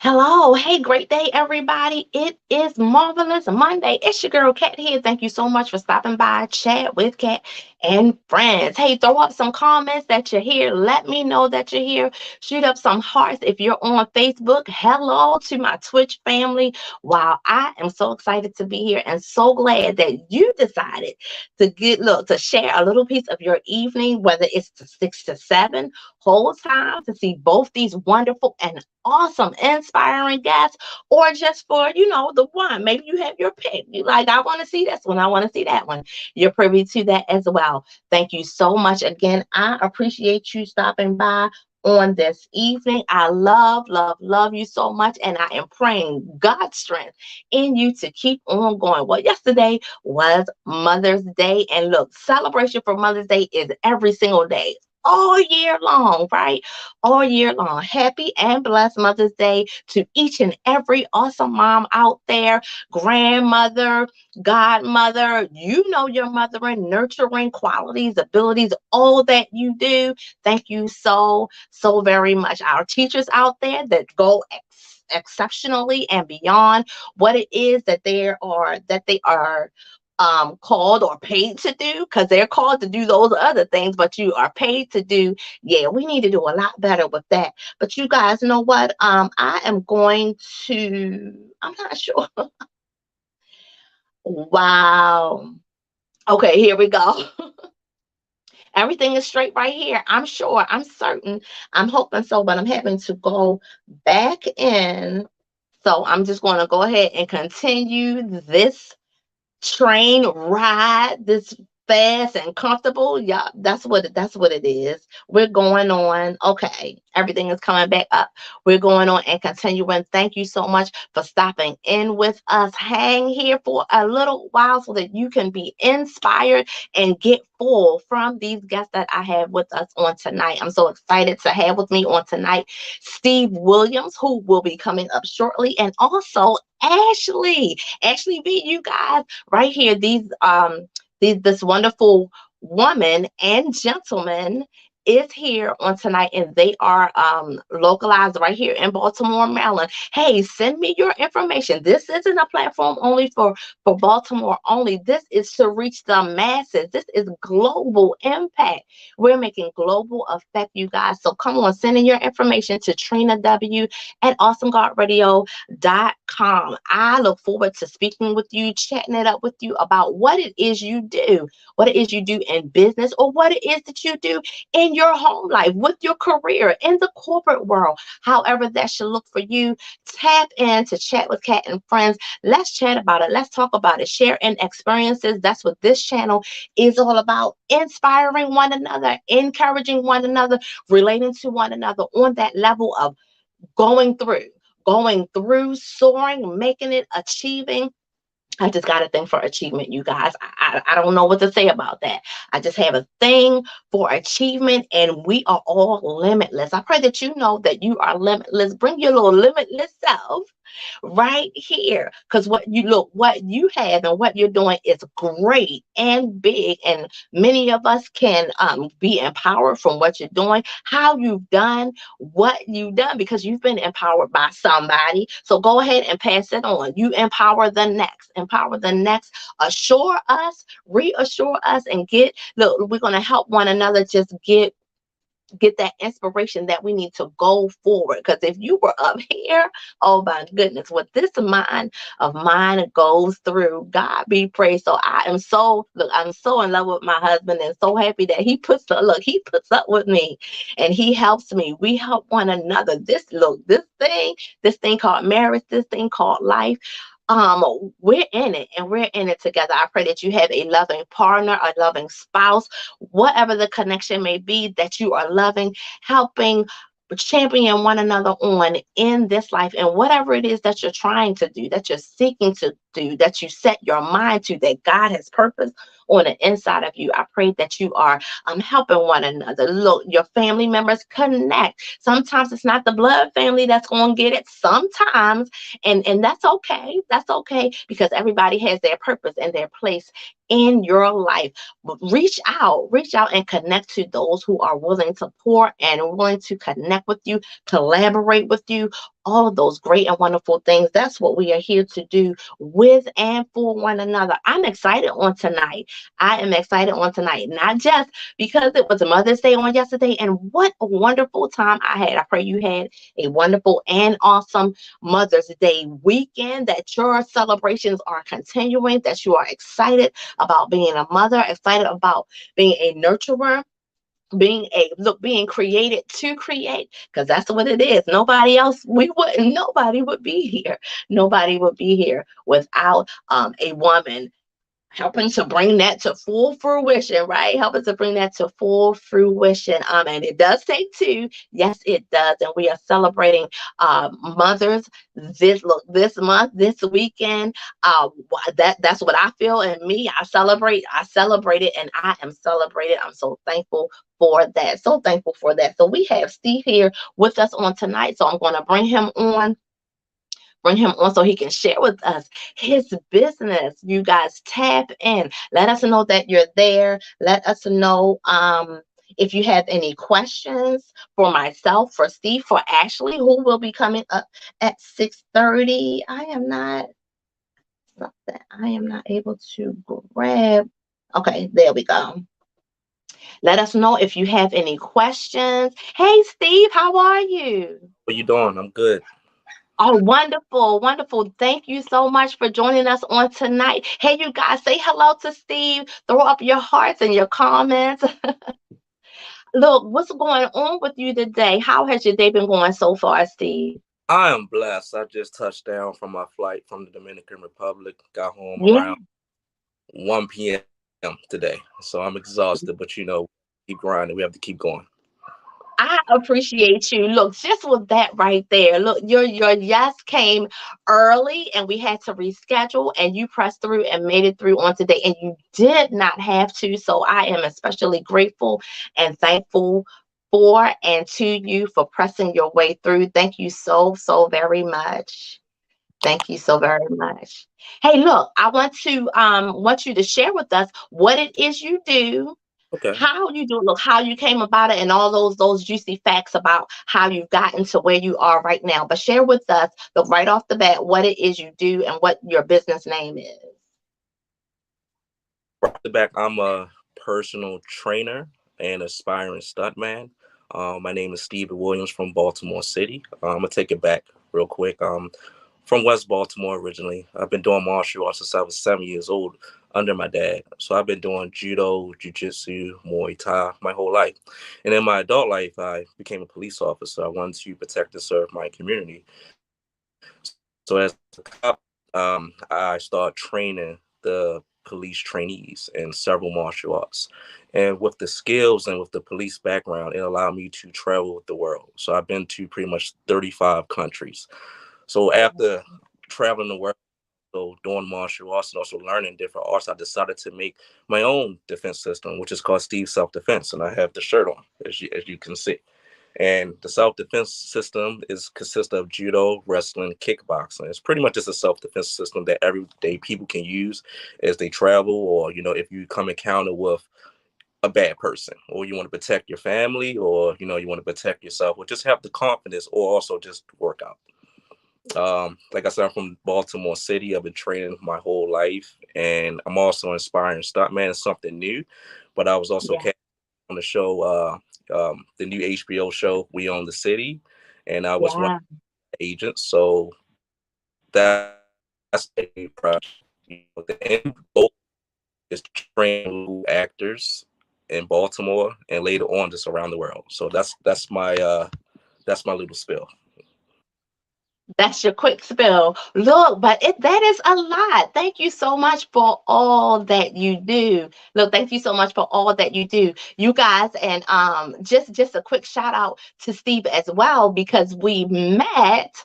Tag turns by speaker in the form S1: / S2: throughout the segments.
S1: Hello, hey, great day, everybody. It is Marvelous Monday. It's your girl, Kat here. Thank you so much for stopping by, chat with Kat and friends. Hey, throw up some comments that you're here. Let me know that you're here. Shoot up some hearts if you're on Facebook. Hello to my Twitch family. Wow, I am so excited to be here and so glad that you decided to share a little piece of your evening, whether it's the 6 to 7 whole time to see both these wonderful and awesome, inspiring guests, or just for, the one. Maybe you have your pick. You like, I want to see this one, I want to see that one. You're privy to that as well. Thank you so much again. I appreciate you stopping by on this evening. I love you so much, and I am praying God's strength in you to keep on going. Well, yesterday was Mother's Day, and look, celebration for Mother's Day is every single day, all year long, right? All year long. Happy and blessed Mother's Day to each and every awesome mom out there, grandmother, godmother. You know your mothering, nurturing qualities, abilities, all that you do. Thank you so very much. Our teachers out there that go exceptionally and beyond what it is that they are called or paid to do, because they're called to do those other things, but you are paid to do. Yeah, we need to do a lot better with that. But you guys know what? I am going to, I'm not sure. Wow. Okay, here we go. Everything is straight right here. I'm sure. I'm certain. I'm hoping so, but I'm having to go back in. So I'm just going to go ahead and continue this train ride, this fast and comfortable. Yeah, that's what it is. We're going on. Okay, everything is coming back up. We're going on and continuing. Thank you so much for stopping in with us. Hang here for a little while so that you can be inspired and get full from these guests that I have with us on tonight. I'm so excited to have with me on tonight Steve Williams, who will be coming up shortly, and also Ashlee V, you guys, right here. This wonderful woman and gentleman is here on tonight, and they are localized right here in Baltimore, Maryland. Hey, send me your information. This isn't a platform only for Baltimore only. This is to reach the masses. This is global impact. We're making global effect, you guys. So come on, send in your information to Trina W at awesomegodradio.com. I look forward to speaking with you, chatting it up with you about what it is you do, what it is you do in business, or what it is that you do in your home life, with your career, in the corporate world, however that should look for you. Tap in to Chat with Kat and Friends. Let's chat about it. Let's talk about it. Sharing experiences. That's what this channel is all about. Inspiring one another, encouraging one another, relating to one another on that level of going through, soaring, making it, achieving. I just got a thing for achievement, you guys. I don't know what to say about that. I just have a thing for achievement, and we are all limitless. I pray that you know that you are limitless. Bring your little limitless self right here, because what you have and what you're doing is great and big, and many of us can be empowered from what you're doing, how you've done what you've done, because you've been empowered by somebody. So go ahead and pass it on. You empower the next, assure us, reassure us, and we're going to help one another just get that inspiration that we need to go forward. Because if you were up here, oh my goodness, what this mind of mine goes through, God be praised. So I'm so in love with my husband, and so happy that he puts up with me, and he helps me. We help one another. This thing called marriage, this thing called life, we're in it, and we're in it together. I pray that you have a loving partner, a loving spouse, whatever the connection may be, that you are loving, helping, champion one another on in this life, and whatever it is that you're trying to do, that you're seeking to do, that you set your mind to, that God has purpose on the inside of you. I pray that you are helping one another. Look, your family members connect. Sometimes it's not the blood family that's going to get it. Sometimes, and that's okay. That's okay, because everybody has their purpose and their place in your life. But reach out and connect to those who are willing to pour and willing to connect with you, collaborate with you all of those great and wonderful things. That's what we are here to do with and for one another. I'm excited on tonight. I am excited on tonight, not just because it was Mother's Day on yesterday, and what a wonderful time I had. I pray you had a wonderful and awesome Mother's Day weekend, that your celebrations are continuing, that you are excited about being a mother, excited about being a nurturer, being created to create, because that's what it is. Nobody would be here. Nobody would be here without a woman helping to bring that to full fruition, right? Helping to bring that to full fruition. And it does take two. Yes, it does. And we are celebrating mothers this month, this weekend. That's what I feel in me. I celebrate it, and I am celebrated. I'm so thankful for that. So thankful for that. So we have Steve here with us on tonight. So I'm going to bring him on so he can share with us his business. You guys tap in. Let us know that you're there. Let us know if you have any questions for myself, for Steve, for Ashlee, who will be coming up at 6:30. I am not able to grab. Okay, there we go. Let us know if you have any questions. Hey, Steve, how are you?
S2: What you doing? I'm good.
S1: Oh, wonderful, wonderful. Thank you so much for joining us on tonight. Hey, you guys, say hello to Steve. Throw up your hearts and your comments. Look, what's going on with you today? How has your day been going so far, Steve?
S2: I am blessed. I just touched down from my flight from the Dominican Republic. Got home
S1: Yeah.
S2: around 1 p.m. today. So I'm exhausted, but keep grinding. We have to keep going.
S1: I appreciate you. Look, just with that right there. Look, your yes came early and we had to reschedule, and you pressed through and made it through on today, and you did not have to. So I am especially grateful and thankful for and to you for pressing your way through. Thank you so very much. Thank you so very much. Hey, look, I want you to share with us what it is you do,
S2: Okay.
S1: how you do it, look, how you came about it, and all those juicy facts about how you've gotten to where you are right now. But share with us, look, right off the bat, what it is you do and what your business name is.
S2: Right off the back, I'm a personal trainer and aspiring stuntman. My name is Stephen Williams from Baltimore City. I'm gonna take it back real quick. From West Baltimore originally. I've been doing martial arts since I was 7 years old under my dad. So I've been doing judo, jujitsu, Muay Thai my whole life. And in my adult life, I became a police officer. I wanted to protect and serve my community. So as a cop, I started training the police trainees in several martial arts. And with the skills and with the police background, it allowed me to travel with the world. So I've been to pretty much 35 countries. So after traveling the world, so doing martial arts and also learning different arts, I decided to make my own defense system, which is called Steve Self Defense, and I have the shirt on, as you can see. And the self defense system consists of judo, wrestling, kickboxing. It's pretty much just a self defense system that everyday people can use as they travel, or if you come encounter with a bad person, or you want to protect your family, or you want to protect yourself, or just have the confidence, or also just work out. Like I said, I'm from Baltimore City. I've been training my whole life, and I'm also inspiring stuntman. It's something new, but I was also
S1: Yeah.
S2: cast on the show, the new HBO show, We Own the City, and I was one
S1: Yeah.
S2: of the agents. So that's a new project. The end goal is to train actors in Baltimore and later on just around the world. So that's my little spill.
S1: That's your quick spill. Look, but that is a lot. Thank you so much for all that you do. Look, thank you so much for all that you do, you guys. And just a quick shout out to Steve as well, because we met.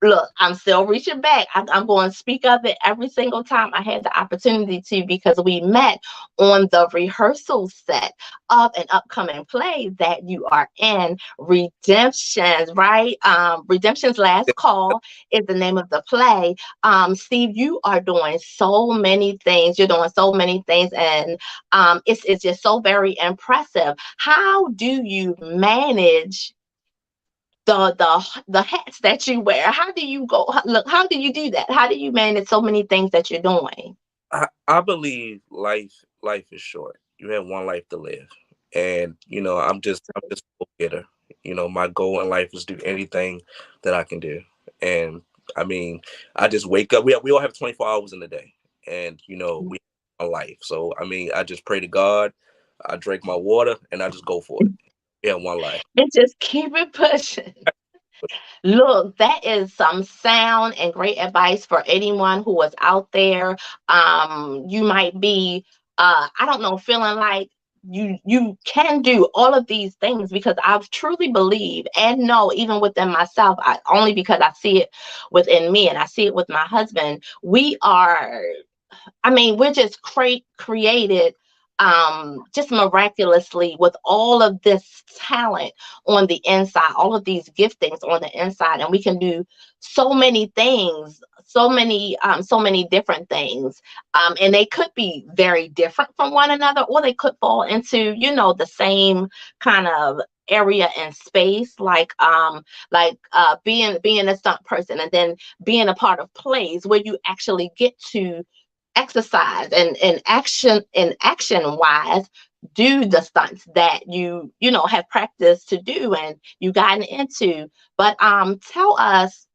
S1: Look, I'm still reaching back. I'm going to speak of it every single time I had the opportunity to, because we met on the rehearsal set of an upcoming play that you are in, Redemptions, right? Redemption's Last Call is the name of the play. Steve, you are doing so many things. You're doing so many things, and it's just so very impressive. How do you manage the hats that you wear? How do you go? Look, how do you do that? How do you manage so many things that you're doing?
S2: I believe life is short. You have one life to live, and I'm just a go-getter. My goal in life is to do anything that I can do, and I mean, I just wake up. We all have 24 hours in a day, and we have a life. So I mean, I just pray to God. I drink my water, and I just go for it. We have one life.
S1: And just keep it pushing. Look, that is some sound and great advice for anyone who is out there. You might be, I don't know, feeling like you can do all of these things, because I truly believe and know, even within myself, only because I see it within me and I see it with my husband. We are, I mean, we're just created just miraculously with all of this talent on the inside, all of these giftings on the inside, and we can do so many things, so many different things, and they could be very different from one another, or they could fall into, the same kind of area and space, like being a stunt person, and then being a part of plays where you actually get to exercise and action wise do the stunts that you have practiced to do and you gotten into. But tell us,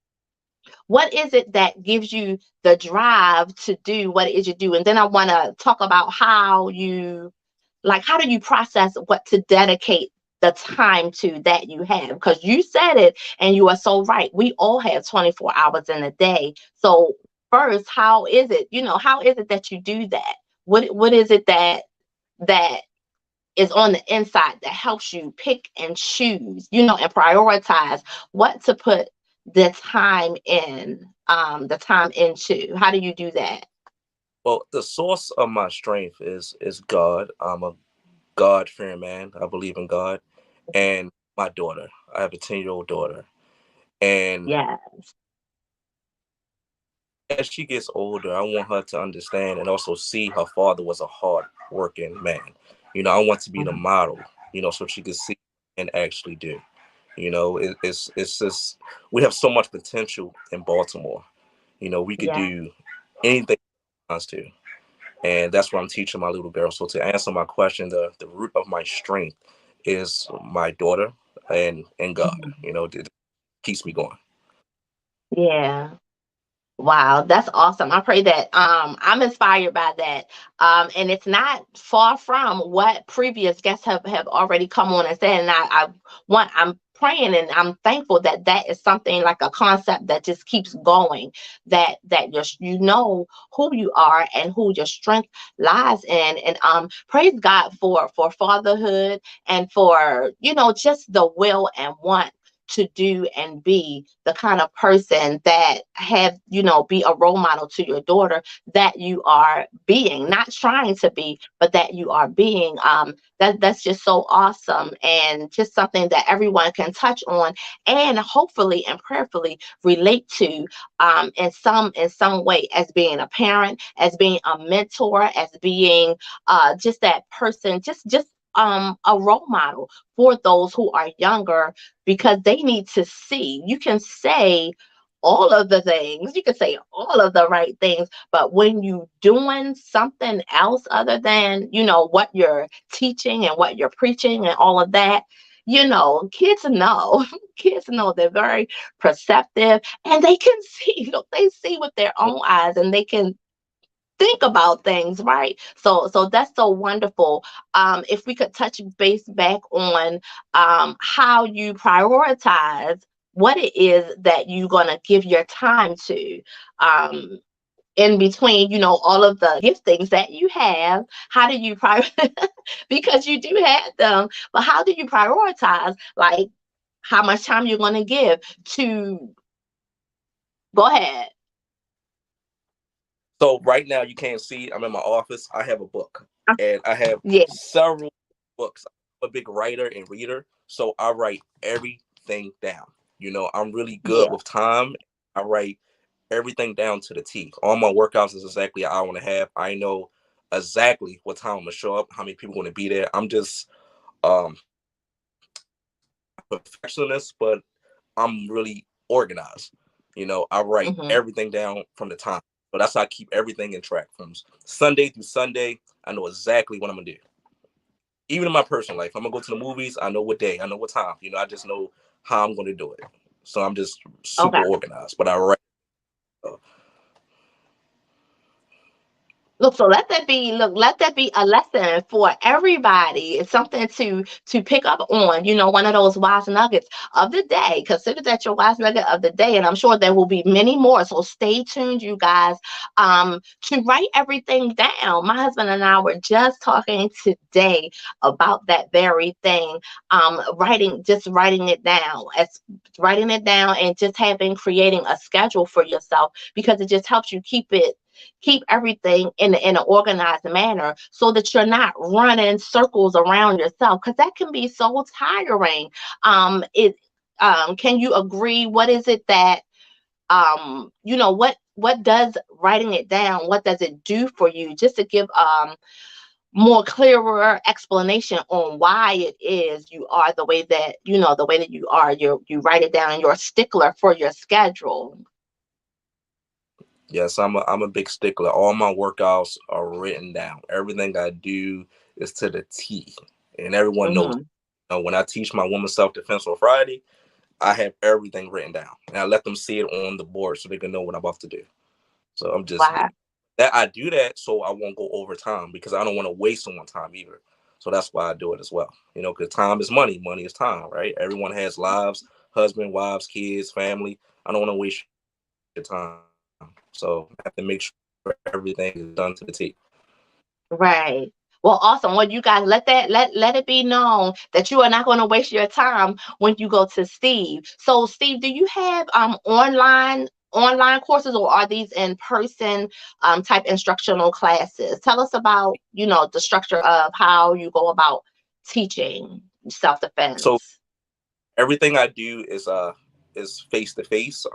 S1: what is it that gives you the drive to do what it is you do? And then I want to talk about how do you process what to dedicate the time to that you have, because you said it and you are so right. We all have 24 hours in a day. So first, how is it that you do that? What is it that is on the inside that helps you pick and choose, and prioritize what to put the time into? How do you do that?
S2: Well, the source of my strength is God. I'm a God-fearing man. I believe in God, and my daughter. I have a 10-year-old daughter, and
S1: Yeah.
S2: as she gets older, I want her to understand and also see her father was a hard working man. I want to be the
S1: Mhm.
S2: model, so she could see and actually do. It's just we have so much potential in Baltimore. We could
S1: Yeah.
S2: do anything we want to. And that's what I'm teaching my little girl. So to answer my question, the root of my strength is my daughter and God.
S1: Mhm.
S2: It keeps me going.
S1: Yeah. Wow, that's awesome. I pray that I'm inspired by that. And it's not far from what previous guests have already come on and said. And I'm praying and I'm thankful that that is something like a concept that just keeps going, that you know who you are and who your strength lies in. And praise God for fatherhood and for, just the will and want to do and be the kind of person that be a role model to your daughter, that you are being, not trying to be, but that you are being. That's just so awesome, and just something that everyone can touch on and hopefully and prayerfully relate to, in some way, as being a parent, as being a mentor, as being just that person, just a role model for those who are younger, because they need to see. You can say all of the things, you can say all of the right things, but when you doing something else other than, what you're teaching and what you're preaching and all of that, kids know. Kids know. They're very perceptive, and they can see. They see with their own eyes, and they can think about things, right? So that's so wonderful. If we could touch base back on how you prioritize what it is that you're going to give your time to, um, in between, all of the giftings that you have. How do you because you do have them, but how do you prioritize, like, how much time you're going to give to? Go ahead.
S2: So right now you can't see. I'm in my office. I have a book, and I have
S1: Yeah.
S2: several books. I'm a big writer and reader, so I write everything down. I'm really good
S1: Yeah.
S2: with time. I write everything down to the T. All my workouts is exactly an hour and a half. I know exactly what time I'm gonna show up, how many people going to be there. I'm just um perfectionist, but I'm really organized. I write
S1: Hmm.
S2: everything down from the time. So that's how I keep everything in track from Sunday through Sunday. I know exactly what I'm gonna do. Even in my personal life, I'm gonna go to the movies. I know what day, I know what time. I just know how I'm gonna do it. So I'm just super
S1: Okay.
S2: organized. But I write. Uh,
S1: Look, so let that be a lesson for everybody. It's something to pick up on, one of those wise nuggets of the day. Consider that your wise nugget of the day, and I'm sure there will be many more. So stay tuned, you guys, to write everything down. My husband and I were just talking today about that very thing. Writing it down, as writing it down, and just creating a schedule for yourself, because it just helps you keep everything in an organized manner, so that you're not running circles around yourself, because that can be so tiring. It Can you agree? What is it that what does writing it down, what does it do for you, just to give more clearer explanation on why it is you are the way that you are. You write it down, and you're a stickler for your schedule.
S2: yes, I'm a big stickler. All my workouts are written down. Everything I do is to the T, and everyone knows.
S1: Hmm.
S2: When I teach my women's self defense on Friday, I have everything written down, and I let them see it on the board so they can know what I'm about to do. So I'm just
S1: Wow.
S2: that I do that so I won't go over time, because I don't want to waste someone's time either. So that's why I do it as well. Because time is money. Money is time, right? Everyone has lives, husband, wives, kids, family. I don't want to waste your time. So I have to make sure everything is done to the T.
S1: Right. Well, awesome. Well, you guys, let it be known that you are not going to waste your time when you go to Steve. So, Steve, do you have online courses, or are these in person type instructional classes? Tell us about the structure of how you go about teaching self
S2: So
S1: defense.
S2: everything I do is face to face.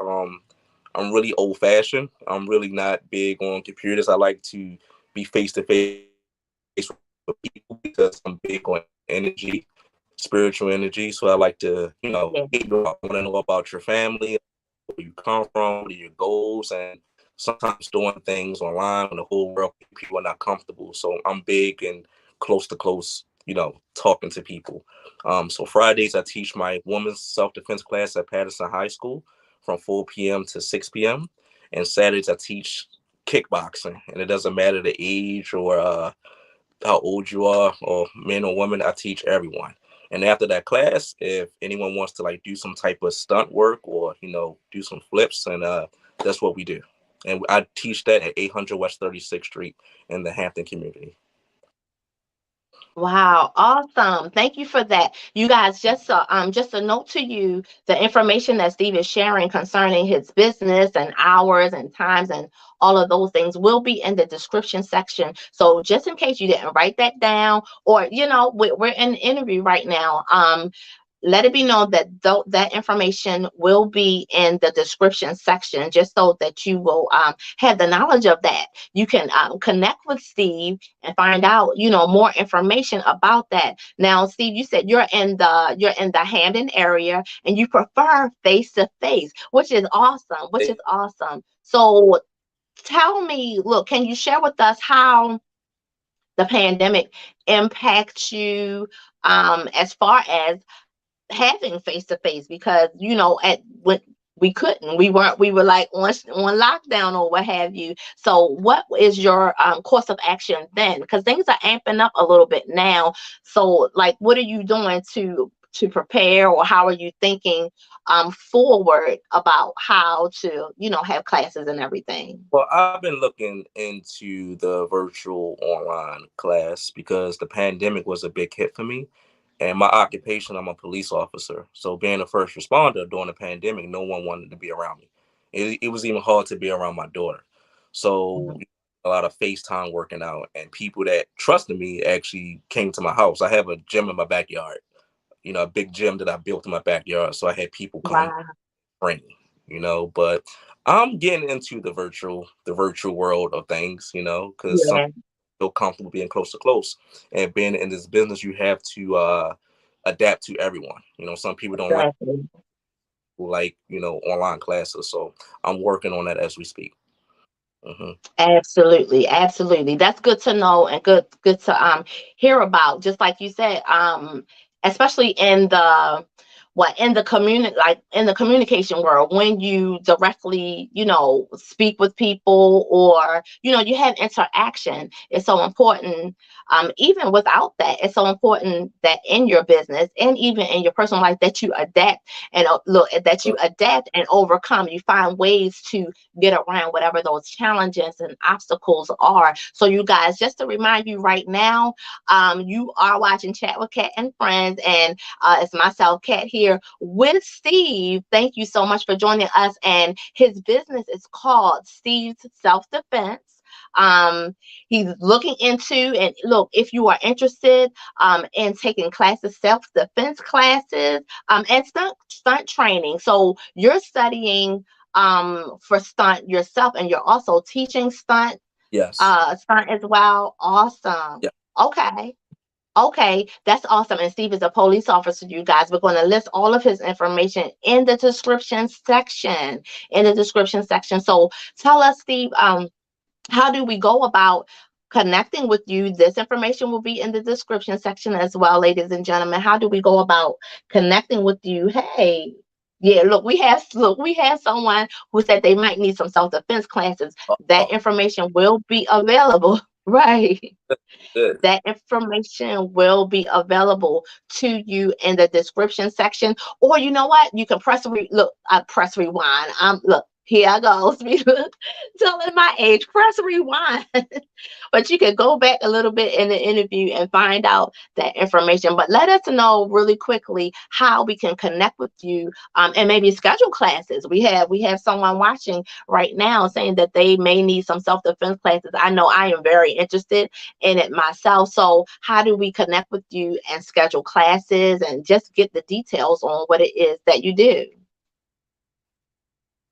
S2: I'm really old fashioned. I'm really not big on computers. I like to be face to face with people because I'm big on energy, spiritual energy. So I like to, get you out. I want to know about your family, where you come from, what are your goals, and sometimes doing things online when the whole world people are not comfortable. So I'm big and close to close, talking to people. So Fridays I teach my women's self defense class at Patterson High School from 4 p.m. to 6 p.m. And Saturdays I teach kickboxing, and it doesn't matter the age or how old you are, or men or women. I teach everyone. And after that class, if anyone wants to like do some type of stunt work, or do some flips, and that's what we do. And I teach that at 800 West 36th Street in the Hampton community.
S1: Wow, awesome. Thank you for that. You guys, just a note to you, the information that Steve is sharing concerning his business and hours and times and all of those things will be in the description section. So just in case you didn't write that down, or we're in an interview right now. Let it be known that that information will be in the description section, just so that you will have the knowledge of that. You can connect with Steve and find out more information about that. Now, Steve, you said you're in the Hamden area, and you prefer face to face, which is awesome, so tell me, look, can you share with us how the pandemic impacts you, as far as having face to face, because at when we were like on lockdown or what have you. So what is your course of action then, because things are amping up a little bit now? So, like, what are you doing to prepare, or how are you thinking forward about how to have classes and everything?
S2: Well, I've been looking into the virtual online class because the pandemic was a big hit for me. And my occupation, I'm a police officer. So being a first responder during the pandemic, no one wanted to be around me. It was even hard to be around my daughter. So
S1: Mhm.
S2: a lot of FaceTime working out, and people that trusted me actually came to my house. I have a gym in my backyard, a big gym that I built in my backyard. So I had people come
S1: Wow.
S2: train, but I'm getting into the virtual world of things, because some
S1: Yeah.
S2: feel comfortable being close to close. And being in this business, you have to adapt to everyone. Some people don't like
S1: Exactly.
S2: like, online classes. So I'm working on that as we speak. Hmm.
S1: Absolutely, absolutely. That's good to know and good to hear about. Just like you said, especially in the in the community, like in the communication world, when you directly, speak with people, or you have interaction, it's so important. Even without that, it's so important that in your business and even in your personal life that you adapt and and overcome. You find ways to get around whatever those challenges and obstacles are. So, you guys, just to remind you right now, you are watching Chat with Kat and Friends, and it's myself, Kat, here with Steve. Thank you so much for joining us. And his business is called Steve's Self Defense. Um, he's looking into, and look, if you are interested in taking classes, self-defense classes, and stunt training. So you're studying for stunt yourself, and you're also teaching
S2: Yes.
S1: stunt as well. Awesome.
S2: Yeah.
S1: Okay. Okay, that's awesome. And Steve is a police officer, you guys. We're going to list all of his information in the description section. In the description section. So tell us, Steve, how do we go about connecting with you? This information will be in the description section as well, ladies and gentlemen. How do we go about connecting with you? Hey, yeah, look, we have someone who said they might need some self-defense classes. That
S2: Oh,
S1: information will be available. Right.
S2: good.
S1: That information will be available to you in the description section. Or you know what? You can press rewind. Look, here I go. Telling my age, press rewind. But you can go back a little bit in the interview and find out that information. But let us know really quickly how we can connect with you, and maybe schedule classes. We have someone watching right now saying that they may need some self-defense classes. I know I am very interested in it myself. So how do we connect with you and schedule classes and just get the details on what it is that you do?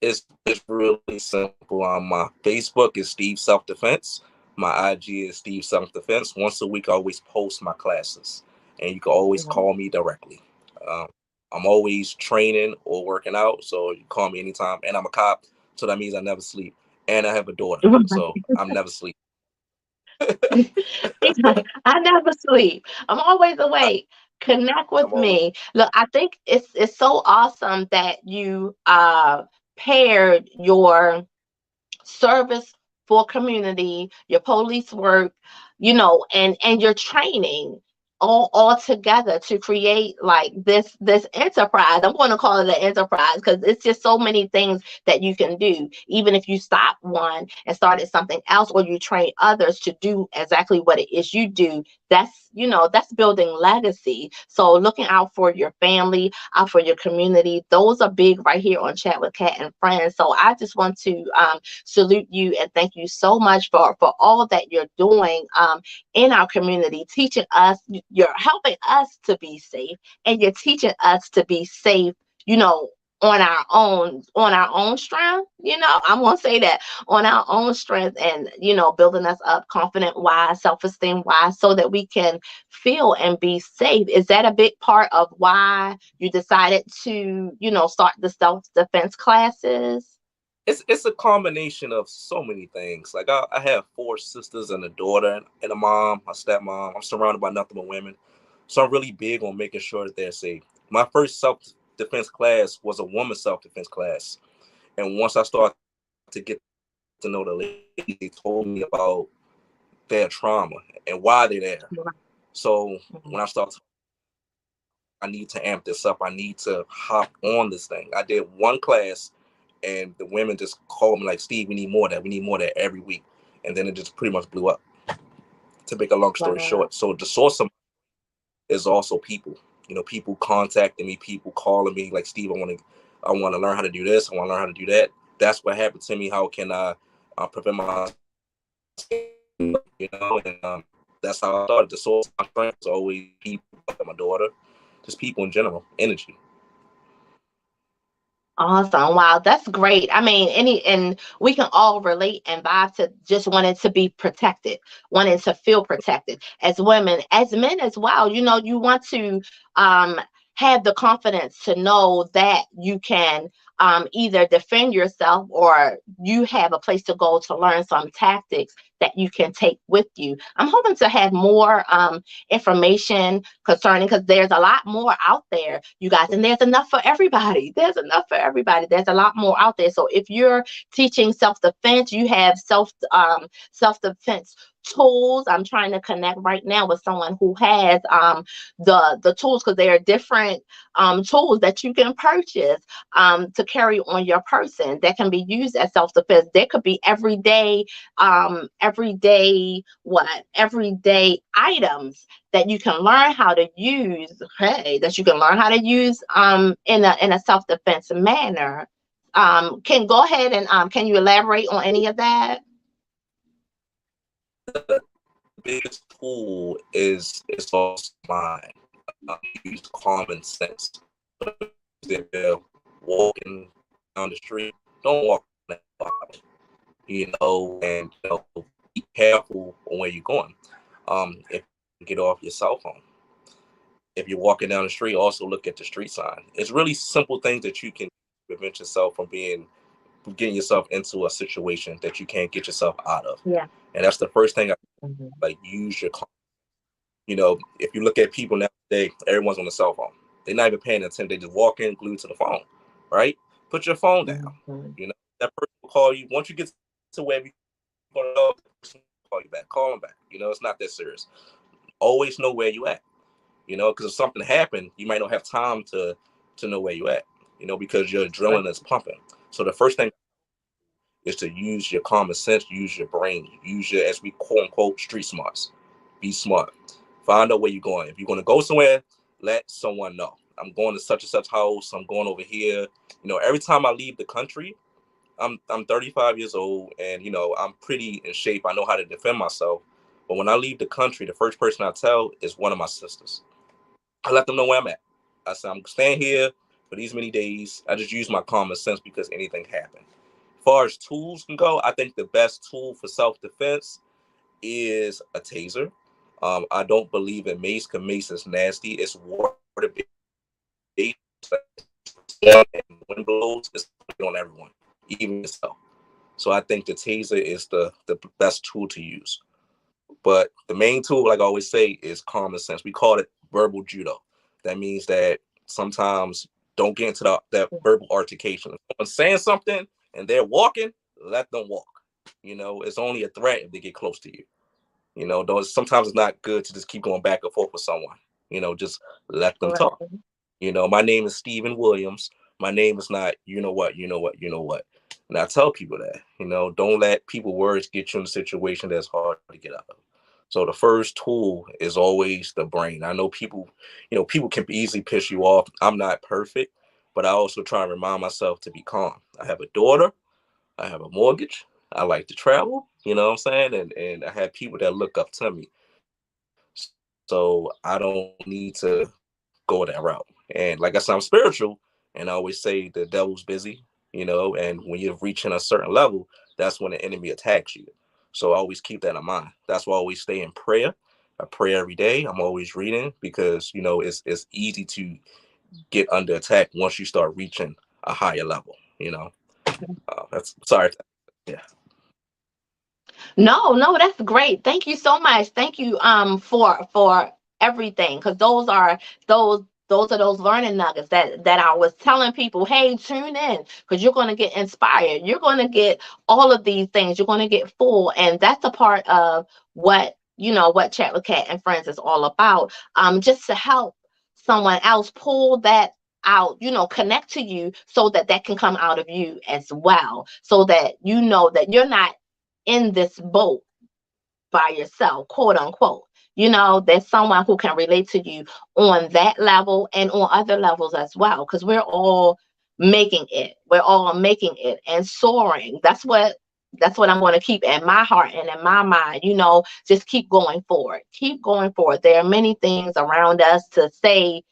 S2: It's really simple. My Facebook is Steve Self Defense. My IG is Steve Self Defense. Once a week, I always post my classes, and you can always
S1: Mhm.
S2: call me directly. Um, I'm always training or working out, so you call me anytime. And I'm a cop, so that means I never sleep. And I have a daughter, so I'm never sleep.
S1: He's like, I never sleep. I'm always awake. Connect with
S2: I'm always
S1: me. Look, I think it's so awesome that you paired your service for community, your police work, and your training all together to create like this enterprise. I'm going to call it an enterprise because it's just so many things that you can do. Even if you stop one and started something else, or you train others to do exactly what it is you do, that's building legacy. So looking out for your family, out for your community, those are big right here on Chat with Kat and Friends. So I just want to salute you and thank you so much for all that you're doing in our community, teaching us. You're helping us to be safe, and you're teaching us to be safe, you know, on our own strength. I'm gonna say that, on our own strength, and building us up confident wise, self-esteem wise, so that we can feel and be safe. Is that a big part of why you decided to start the self-defense classes?
S2: it's a combination of so many things. Like I have four sisters and a daughter and a mom, a stepmom. I'm surrounded by nothing but women, so I'm really big on making sure that they're safe. My first self defense class was a woman's self defense class, and once I started to get to know the ladies, they told me about their trauma and why they're there. So
S1: Mhm.
S2: when I started, I need to amp this up. I need to hop on this thing. I did one class, and the women just called me like, Steve, we need more of that. We need more of that every week. And then it just pretty much blew up. To make a long story
S1: Wow.
S2: short, so the source of is also people. People contacting me, people calling me like, Steve, I want to learn how to do this. I want to learn how to do that. That's what happened to me. How can I prevent my, and that's how I started. The source of my strength is always people, like my daughter, just people in general, energy.
S1: Awesome. Wow, that's great. I mean, and we can all relate and vibe to just wanting to be protected, wanting to feel protected as women, as men as well. You want to um have the confidence to know that you can either defend yourself, or you have a place to go to learn some tactics that you can take with you. I'm hoping to have more information concerning, because there's a lot more out there, you guys, and there's enough for everybody. There's enough for everybody. There's a lot more out there. So if you're teaching self-defense, you have self-defense tools. I'm trying to connect right now with someone who has the tools, because there are different tools that you can purchase to carry on your person that can be used as self-defense. There could be everyday items that you can learn how to use. That you can learn how to use in a self-defense manner. Can go ahead and can you elaborate on any of that?
S2: The biggest tool is also mine. Use common sense. If you're walking down the street, don't walk on that bottom, and be careful on where you're going. If you get off your cell phone, if you're walking down the street, also look at the street sign. It's really simple things that you can prevent yourself from getting yourself into a situation that you can't get yourself out of.
S1: Yeah.
S2: And that's the first thing like, use your if you look at people nowadays, everyone's on the cell phone. They're not even paying attention. They just walk in glued to the phone, right? Put your phone down. That person will call you. Once you get to where you want to go, call you back. Call them back. It's not that serious. Always know where you at. Because if something happened, you might not have time to know where you at, because your adrenaline is pumping. So the first thing is to use your common sense, use your brain, use your, as we quote unquote, street smarts. Be smart. Find out where you're going. If you're going to go somewhere, let someone know. I'm going to such and such house. I'm going over here. Every time I leave the country, I'm 35 years old, and I'm pretty in shape. I know how to defend myself. But when I leave the country, the first person I tell is one of my sisters. I let them know where I'm at. I said, I'm staying here for these many days. I just use my common sense because anything happened. As far as tools can go, I think the best tool for self-defense is a taser. I don't believe in mace, because mace is nasty. It's water-based. And wind blows, it's on everyone, even yourself. So I think the taser is the best tool to use. But the main tool, like I always say, is common sense. We call it verbal judo. That means that sometimes don't get into that verbal altercation. If someone's saying something and they're walking, let them walk. It's only a threat if they get close to you. Sometimes it's not good to just keep going back and forth with someone. Just let them talk. My name is Stephen Williams. My name is not, you know what. And I tell people that, don't let people's words get you in a situation that's hard to get out of. So the first tool is always the brain. I know people can easily piss you off. I'm not perfect, but I also try and remind myself to be calm. I have a daughter. I have a mortgage. I like to travel, you know what I'm saying? And I have people that look up to me. So I don't need to go that route. And like I said, I'm spiritual, and I always say the devil's busy, and when you're reaching a certain level, that's when the enemy attacks you. So I always keep that in mind. That's why I always stay in prayer. I pray every day. I'm always reading, because, it's easy to get under attack once you start reaching a higher level, That's sorry. Yeah.
S1: No, that's great. Thank you so much. Thank you for everything, because those learning nuggets that I was telling people, hey, tune in, because you're going to get inspired. You're going to get all of these things. You're going to get full, and that's a part of what Chat with Cat and Friends is all about. Just to help someone else pull that out, connect to you, so that can come out of you as well, so that that you're not in this boat by yourself, quote unquote. There's someone who can relate to you on that level and on other levels as well, because we're all making it. We're all making it and soaring. That's what I'm going to keep in my heart and in my mind. Just keep going forward. Keep going forward. There are many things around us to say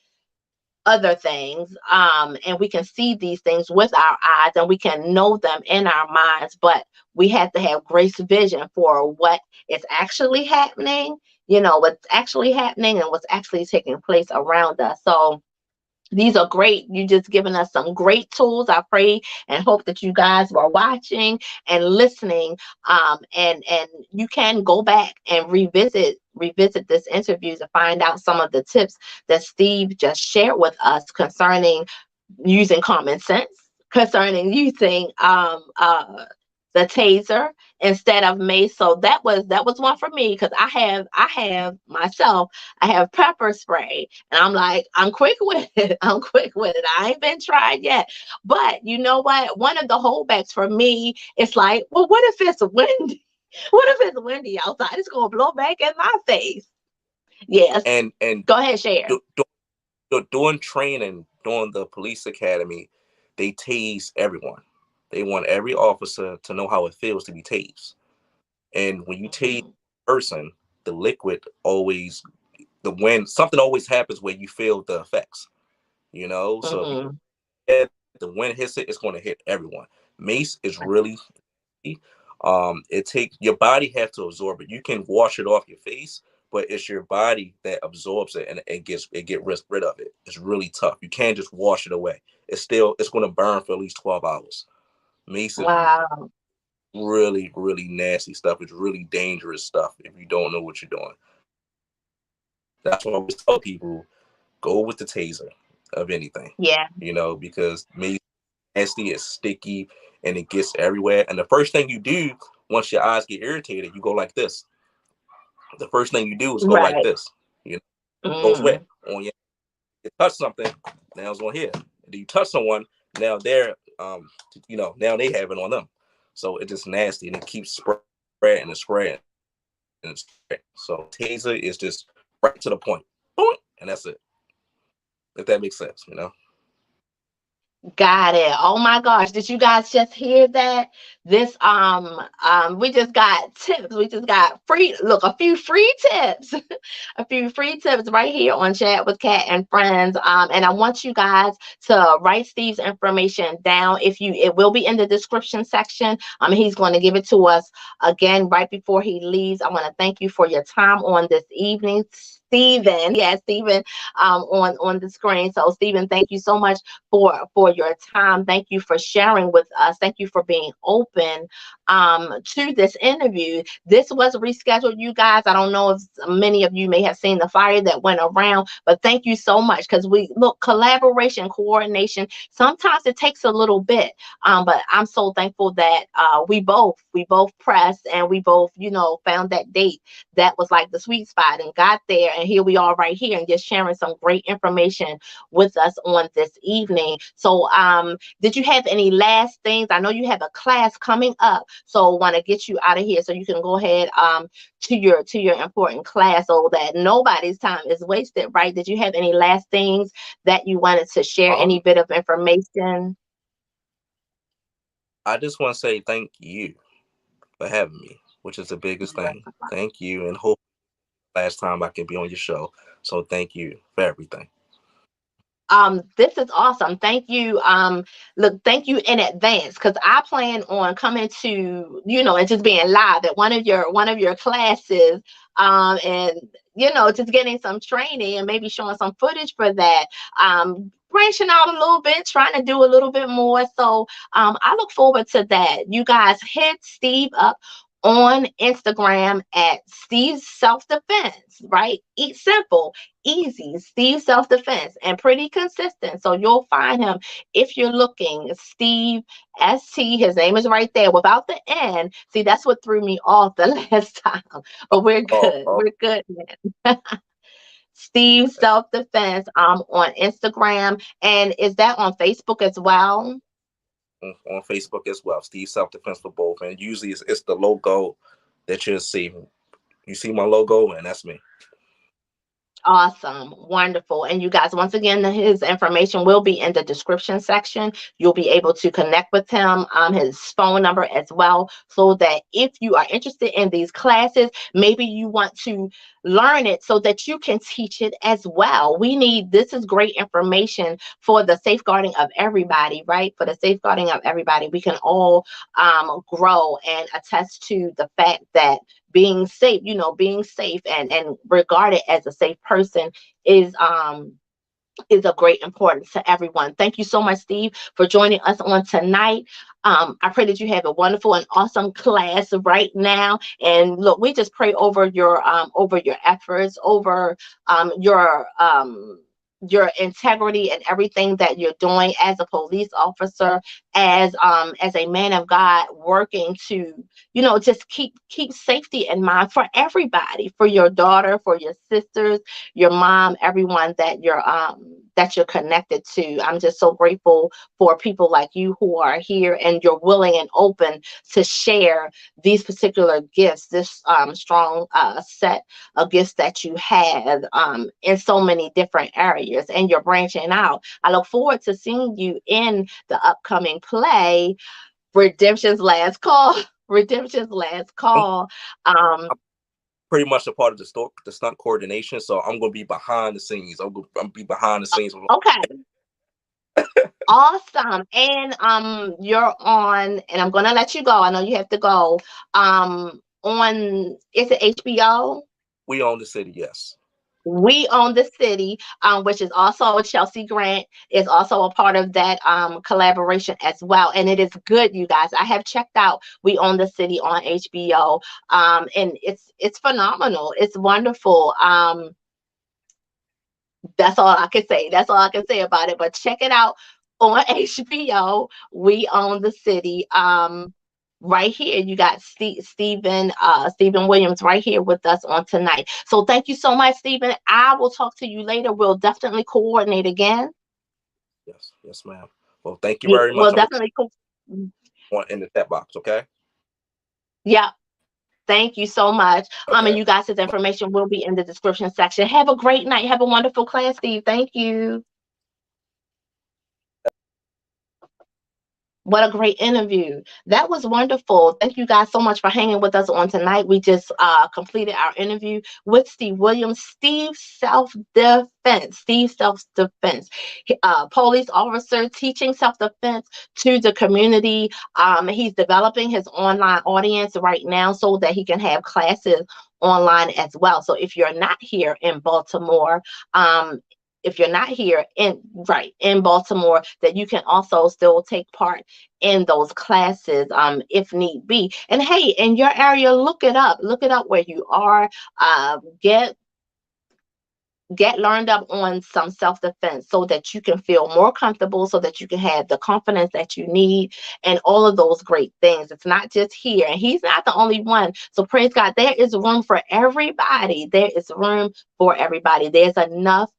S1: other things, and we can see these things with our eyes, and we can know them in our minds, but we have to have grace vision for what is actually happening, what's actually happening and what's actually taking place around us. So These are great. You just given us some great tools. I pray and hope that you guys were watching and listening. And you can go back and revisit this interview to find out some of the tips that Steve just shared with us concerning using common sense, concerning using the taser instead of mace. So that was one for me, because I have myself, I have pepper spray, and I'm like, I'm quick with it. I'm quick with it. I ain't been tried yet. But you know what? One of the holdbacks for me is like, well, what if it's windy? What if it's windy outside? It's gonna blow back in my face. Yes.
S2: And
S1: Go ahead, share.
S2: do, during training, during the police academy, they tase everyone. They want every officer to know how it feels to be tased. And when you tase
S1: Mhm.
S2: a person, the liquid always, the wind, something always happens where you feel the effects, you know? So if you
S1: Mhm.
S2: get the wind hits it, it's going to hit everyone. Mace is really, it takes, your body have to absorb it. You can wash it off your face, but it's your body that absorbs it, and it get rid of it. It's really tough. You can't just wash it away. It's going to burn for at least 12 hours. Mace is
S1: Wow.
S2: really, really nasty stuff. It's really dangerous stuff if you don't know what you're doing. That's why I always tell people, go with the taser of anything,
S1: Yeah.
S2: because mace is nasty, it's sticky, and it gets everywhere. And the first thing you do once your eyes get irritated, you go like this. The first thing you do is go like
S1: Right.
S2: this. It goes wet
S1: Mm.
S2: on your. You touch something, now it's on here. Do you touch someone, now they're now they have it on them. So it's just nasty, and it keeps spreading and spreading and spreading. So taser is just right to the point, boing, and that's it. If that makes sense.
S1: Got it. Oh my gosh. Did you guys just hear that? This we just got tips. We just got a few free tips. A few free tips right here on Chat with Cat and Friends. And I want you guys to write Steve's information down. It will be in the description section. He's going to give it to us again right before he leaves. I want to thank you for your time on this evening, Stephen. Yes, Stephen, on the screen. So Stephen, thank you so much for your time. Thank you for sharing with us. Thank you for being open to this interview. This was rescheduled, you guys. I don't know if many of you may have seen the flyer that went around, but thank you so much, because we look, collaboration, coordination. Sometimes it takes a little bit, but I'm so thankful that we both pressed, and we both found that date that was like the sweet spot and got there, and here we are right here and just sharing some great information with us on this evening. So, did you have any last things? I know you have a class coming up, so want to get you out of here so you can go ahead to your important class so that nobody's time is wasted, right? Did you have any last things that you wanted to share? Any
S2: Um,
S1: bit of information?
S2: I just want to say thank you for having me, which is the biggest thing. Thank you, and hope last time I can be on your show. So thank you for everything.
S1: This is awesome. Thank you. Look, thank you in advance, because I plan on coming to, and just being live at one of your classes, and just getting some training and maybe showing some footage for that. Branching out a little bit, trying to do a little bit more. So I look forward to that. You guys hit Steve up on Instagram at Steve's Self Defense, right? Eat simple, easy, Steve Self Defense, and pretty consistent. So you'll find him if you're looking. Steve ST, his name is right there without the N. See, that's what threw me off the last time. But we're
S2: Oh,
S1: good. We're good, man. Steve Self Defense on Instagram. And is that on Facebook as well?
S2: on Facebook as well. Steve Self Defense for both, and usually it's the logo that you'll see. You see my logo, and that's me.
S1: Awesome. Wonderful. And you guys, once again, his information will be in the description section. You'll be able to connect with him, his phone number as well, so that if you are interested in these classes, maybe you want to learn it so that you can teach it as well. This is great information for the safeguarding of everybody, right? For the safeguarding of everybody. We can all grow and attest to the fact that being safe and regarded as a safe person is is of great importance to everyone. Thank you so much, Steve, for joining us on tonight. I pray that you have a wonderful and awesome class right now. And look, we just pray over your efforts, over your integrity and everything that you're doing as a police officer, as a man of God, working to, just keep safety in mind for everybody, for your daughter, for your sisters, your mom, everyone that you're connected to. I'm just so grateful for people like you who are here and you're willing and open to share these particular gifts, this strong set of gifts that you have in so many different areas, and you're branching out. I look forward to seeing you in the upcoming play, Redemption's Last Call. Redemption's Last
S2: I'm,
S1: Call. Um,
S2: I'm pretty much a part of the stunt coordination, so I'm gonna be behind the scenes. I'm be behind the scenes.
S1: okay. Awesome. And you're on, and I'm gonna let you go. I know you have to go. On, is it HBO?
S2: We own the city, yes.
S1: We Own the City, which is also Chelsea Grant is also a part of that collaboration as well. And it is good, you guys. I have checked out We Own the City on HBO, and it's phenomenal. It's wonderful. That's all I can say. That's all I can say about it. But check it out on HBO. We Own the City. Right here, you got Stephen Williams right here with us on tonight. So thank you so much, Stephen. I will talk to you later. We'll definitely coordinate again.
S2: Yes, yes, ma'am. Well, thank you
S1: Yeah,
S2: very
S1: we'll
S2: much. I'm
S1: definitely.
S2: in the chat box, okay?
S1: Yeah. Thank you so much. And
S2: Okay.
S1: you guys, his information will be in the description section. Have a great night. Have a wonderful class, Steve. Thank you. What a great interview. That was wonderful. Thank you guys so much for hanging with us on tonight. We just completed our interview with Steve Williams. Steve self-defense. Police officer teaching self-defense to the community. He's developing his online audience right now so that he can have classes online as well. So if you're not here in Baltimore, if you're not here in Baltimore, that you can also still take part in those classes if need be. And hey, in your area, look it up where you are. Get learned up on some self-defense so that you can feel more comfortable, so that you can have the confidence that you need, and all of those great things. It's not just here, and he's not the only one. So praise God, there is room for everybody. There is room for everybody. There's enough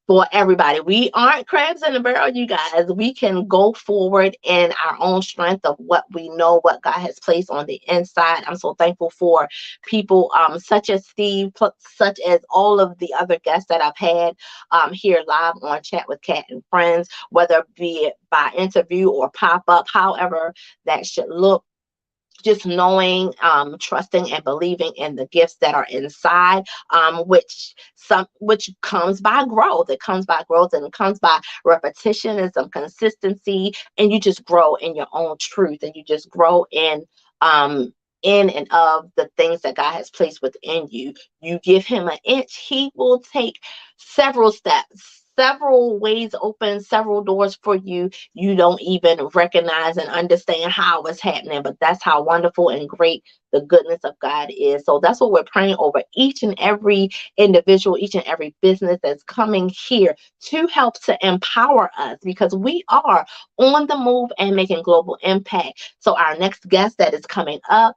S1: for everybody. We aren't crabs in a barrel, you guys. We can go forward in our own strength of what we know, what God has placed on the inside. I'm so thankful for people such as Steve, such as all of the other guests that I've had here live on Chat with Cat and Friends, whether it be by interview or pop up, however that should look. Just knowing, trusting, and believing in the gifts that are inside, which comes by growth. It comes by growth, and it comes by repetition and some consistency, and you just grow in your own truth, and you just grow in and of the things that God has placed within you. You give him an inch, he will take several steps, several ways open, several doors for you. You don't even recognize and understand how it's happening, but that's how wonderful and great the goodness of God is. So that's what we're praying over each and every individual, each and every business that's coming here to help to empower us, because we are on the move and making global impact. So our next guest that is coming up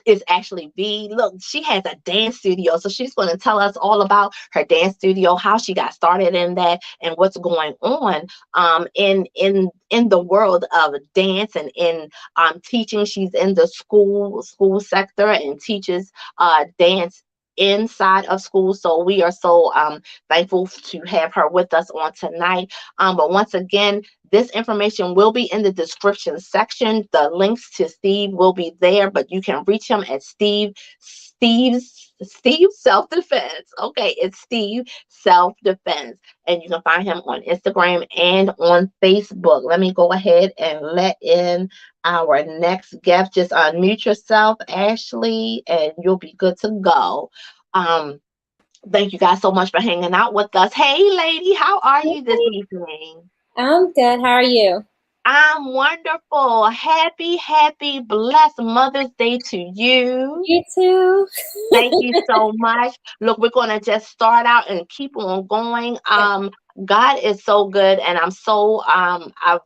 S1: is Ashlee V. Look, she has a dance studio, so she's going to tell us all about her dance studio, how she got started in that, and what's going on in the world of dance and in teaching. She's in the school sector and teaches dance inside of school. So we are so thankful to have her with us on tonight. But once again, this information will be in the description section. The links to Steve will be there, but you can reach him at Steve Self Defense. Okay, it's Steve Self Defense, and you can find him on Instagram and on Facebook. Let me go ahead and let in our next guest. Just unmute yourself, Ashlee, and you'll be good to go. Um, Thank you guys so much for hanging out with us. Hey, lady, how are you this
S3: Hey,
S1: evening?
S3: I'm good. How are you?
S1: I'm wonderful. Happy, blessed Mother's Day to you.
S3: You too.
S1: Thank you so much. Look, we're going to just start out and keep on going. God is so good, and I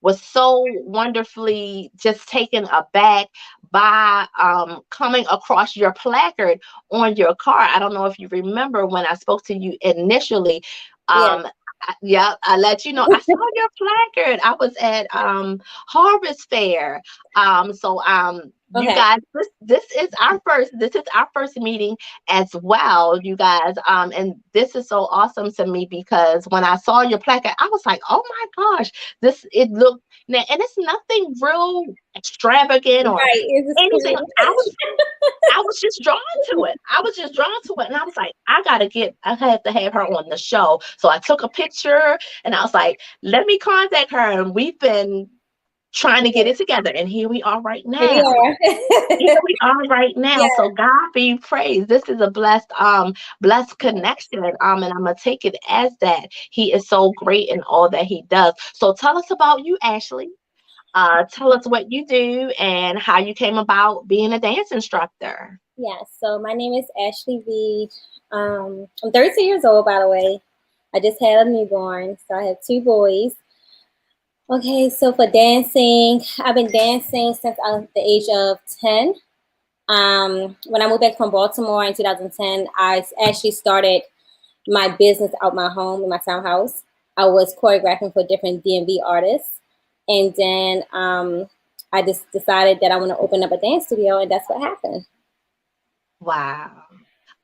S1: was so wonderfully just taken aback by coming across your placard on your car. I don't know if you remember when I spoke to you initially.
S3: Yeah.
S1: Yeah, I let you know I saw your placard. I was at Harvest Fair. You
S3: Okay.
S1: guys, this is our first meeting as well, you guys. And this is so awesome to me because when I saw your placard, I was like, oh my gosh, it looked now, and it's nothing real extravagant or
S3: Right. It's just
S1: anything.
S3: clean.
S1: I was just drawn to it. I was just drawn to it. And I was like, I have to have her on the show. So I took a picture and I was like, let me contact her. And we've been trying to get it together. And here we are right
S3: Here we
S1: now. Here
S3: are.
S1: we are right now.
S3: Yeah.
S1: So God be praised. This is a blessed connection. And I'm gonna take it as that. He is so great in all that he does. So tell us about you, Ashley. Tell us what you do and how you came about being a dance instructor.
S3: Yeah. So my name is Ashlee V. I'm 32 years old, by the way. I just had a newborn, so I have two boys. Okay, so for dancing, I've been dancing since I was the age of 10. When I moved back from Baltimore in 2010, I actually started my business out my home in my townhouse. I was choreographing for different DMV artists, and then I just decided that I want to open up a dance studio, and that's what happened.
S1: Wow.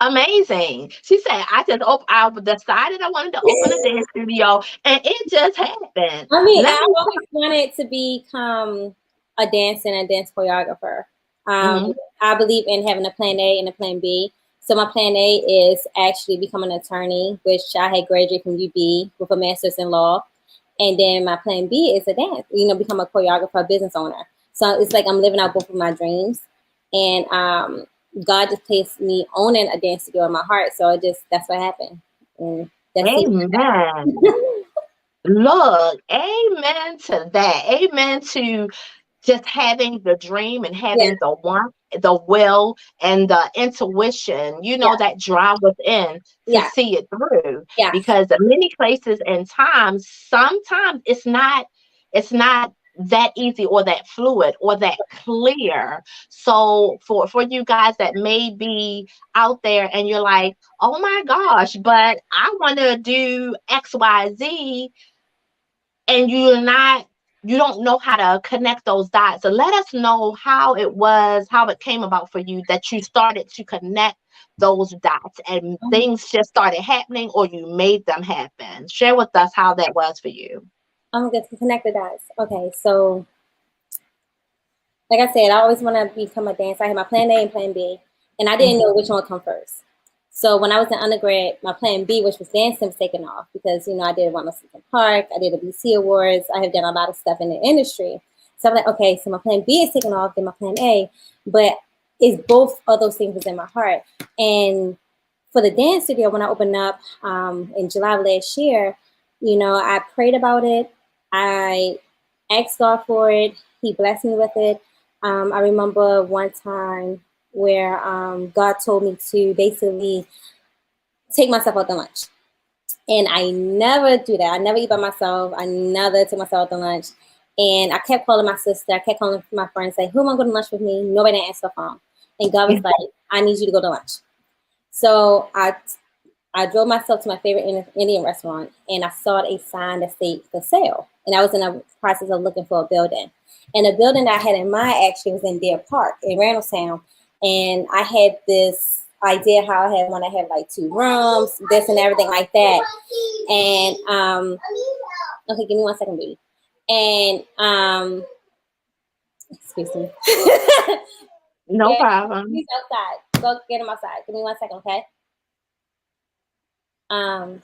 S1: Amazing. She said, I decided I wanted to open a dance studio and it just happened.
S3: I mean,
S1: Let
S3: I
S1: me,
S3: always wanted to become a dancer and a dance choreographer. Um,
S1: Mhm.
S3: I believe in having a plan A and a plan B. So my plan A is actually become an attorney, which I had graduated from UB with a master's in law. And then my plan B is a dance, become a choreographer, business owner. So it's like I'm living out both of my dreams. And God just placed me owning a dance studio in my heart. So that's what happened. And that's it.
S1: Amen. Look, amen to that. Amen to just having the dream and
S3: Yeah,
S1: having the want, the will, and the intuition,
S3: yeah,
S1: that drive within to
S3: yeah,
S1: see it through.
S3: yeah.
S1: Because in many places and times, sometimes it's not that easy or that fluid or that clear. So for you guys that may be out there and you're like, oh my gosh, but I want to do XYZ, and you don't know how to connect those dots. So let us know how it came about for you that you started to connect those dots and things just started happening or you made them happen. Share with us how that was for you.
S3: I'm going to connect the dots. Okay, so like I said, I always want to become a dancer. I had my plan A and plan B, and I didn't know which one would come first. So when I was in undergrad, my plan B, which was dancing, was taken off because I did One Muslim Park, I did the BC Awards, I have done a lot of stuff in the industry. So I'm like, okay, so my plan B is taken off, then my plan A, but it's both of those things was in my heart. And for the dance studio, when I opened up in July of last year, I prayed about it. I asked God for it. He blessed me with it. I remember one time where God told me to basically take myself out to lunch. And I never do that. I never eat by myself. I never take myself out to lunch. And I kept calling my sister. I kept calling my friends, say, who am I going to lunch with me? Nobody answered the phone. And God was like, I need you to go to lunch. So I drove myself to my favorite Indian restaurant, and I saw a sign that said for sale. And I was in the process of looking for a building. And the building that I had in mind actually was in Deer Park in Randallstown. And I had this idea how I had want to have like 2 rooms, this and everything like that. And okay, give me 1 second, baby. And excuse me.
S1: No
S3: Yeah,
S1: problem.
S3: he's outside. Go get him outside. Give me 1 second, okay? Um,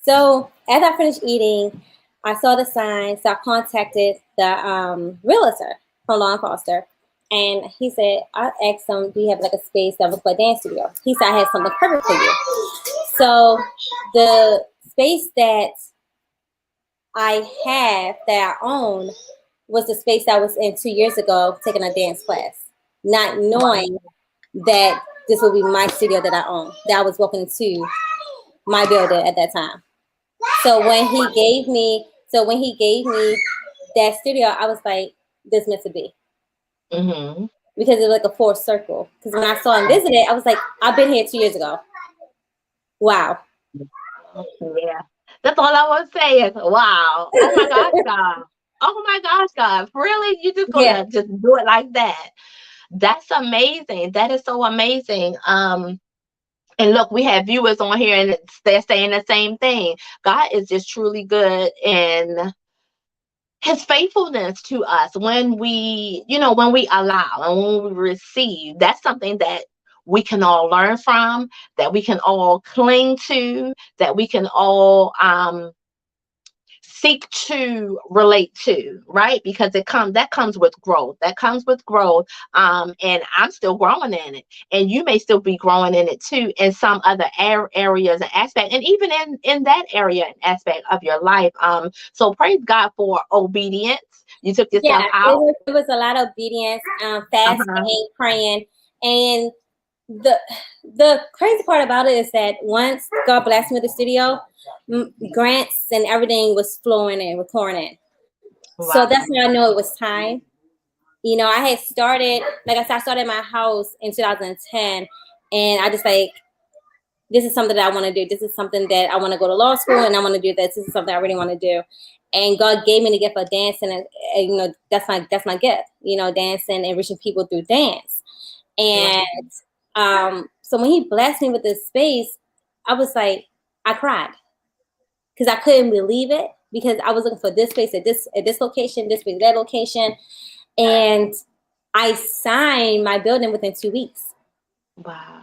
S3: so as I finished eating, I saw the sign, so I contacted the realtor from Law and Foster, And he said, I asked him, do you have like a space that was for a dance studio? He said, I have something perfect for you. So the space that I have, that I own, was the space that I was in 2 years ago taking a dance class, not knowing that this would be my studio that I own, that I was walking into my building at that time. So when he gave me that studio, I was like, this meant to be.
S1: Mm-hmm.
S3: Because it was like a full circle. Because when I saw him visit it, I was like, I've been here 2 years ago. Wow.
S1: Yeah. That's all I was saying. Wow. Oh my gosh, God. Oh my gosh, God. Really? You just
S3: Yeah.
S1: gonna just do it like that? That's amazing. That is so amazing. And look, we have viewers on here and they're saying the same thing. God is just truly good in his faithfulness to us when we, when we allow and when we receive. That's something that we can all learn from, that we can all cling to, that we can all seek to relate to, right? Because that comes with growth. That comes with growth. And I'm still growing in it, and you may still be growing in it too in some other areas and aspect, and even in that area and aspect of your life. So praise God for obedience. You took yourself out.
S3: It was a lot of obedience, fasting, praying, and the crazy part about it is that once God blessed me with the studio, grants and everything was flowing in, was pouring in. Wow. So that's when I know it was time. I had started, like I said, I started my house in 2010, and I just like, this is something that I want to do. This is something that I want to go to law school, and I want to do this. This is something I really want to do. And God gave me the gift of dancing, and that's my gift. Dancing and reaching people through dance. And so when he blessed me with this space, I was like, I cried because I couldn't believe it, because I was looking for this space at this location, this space, that location, and I signed my building within 2 weeks.
S1: Wow.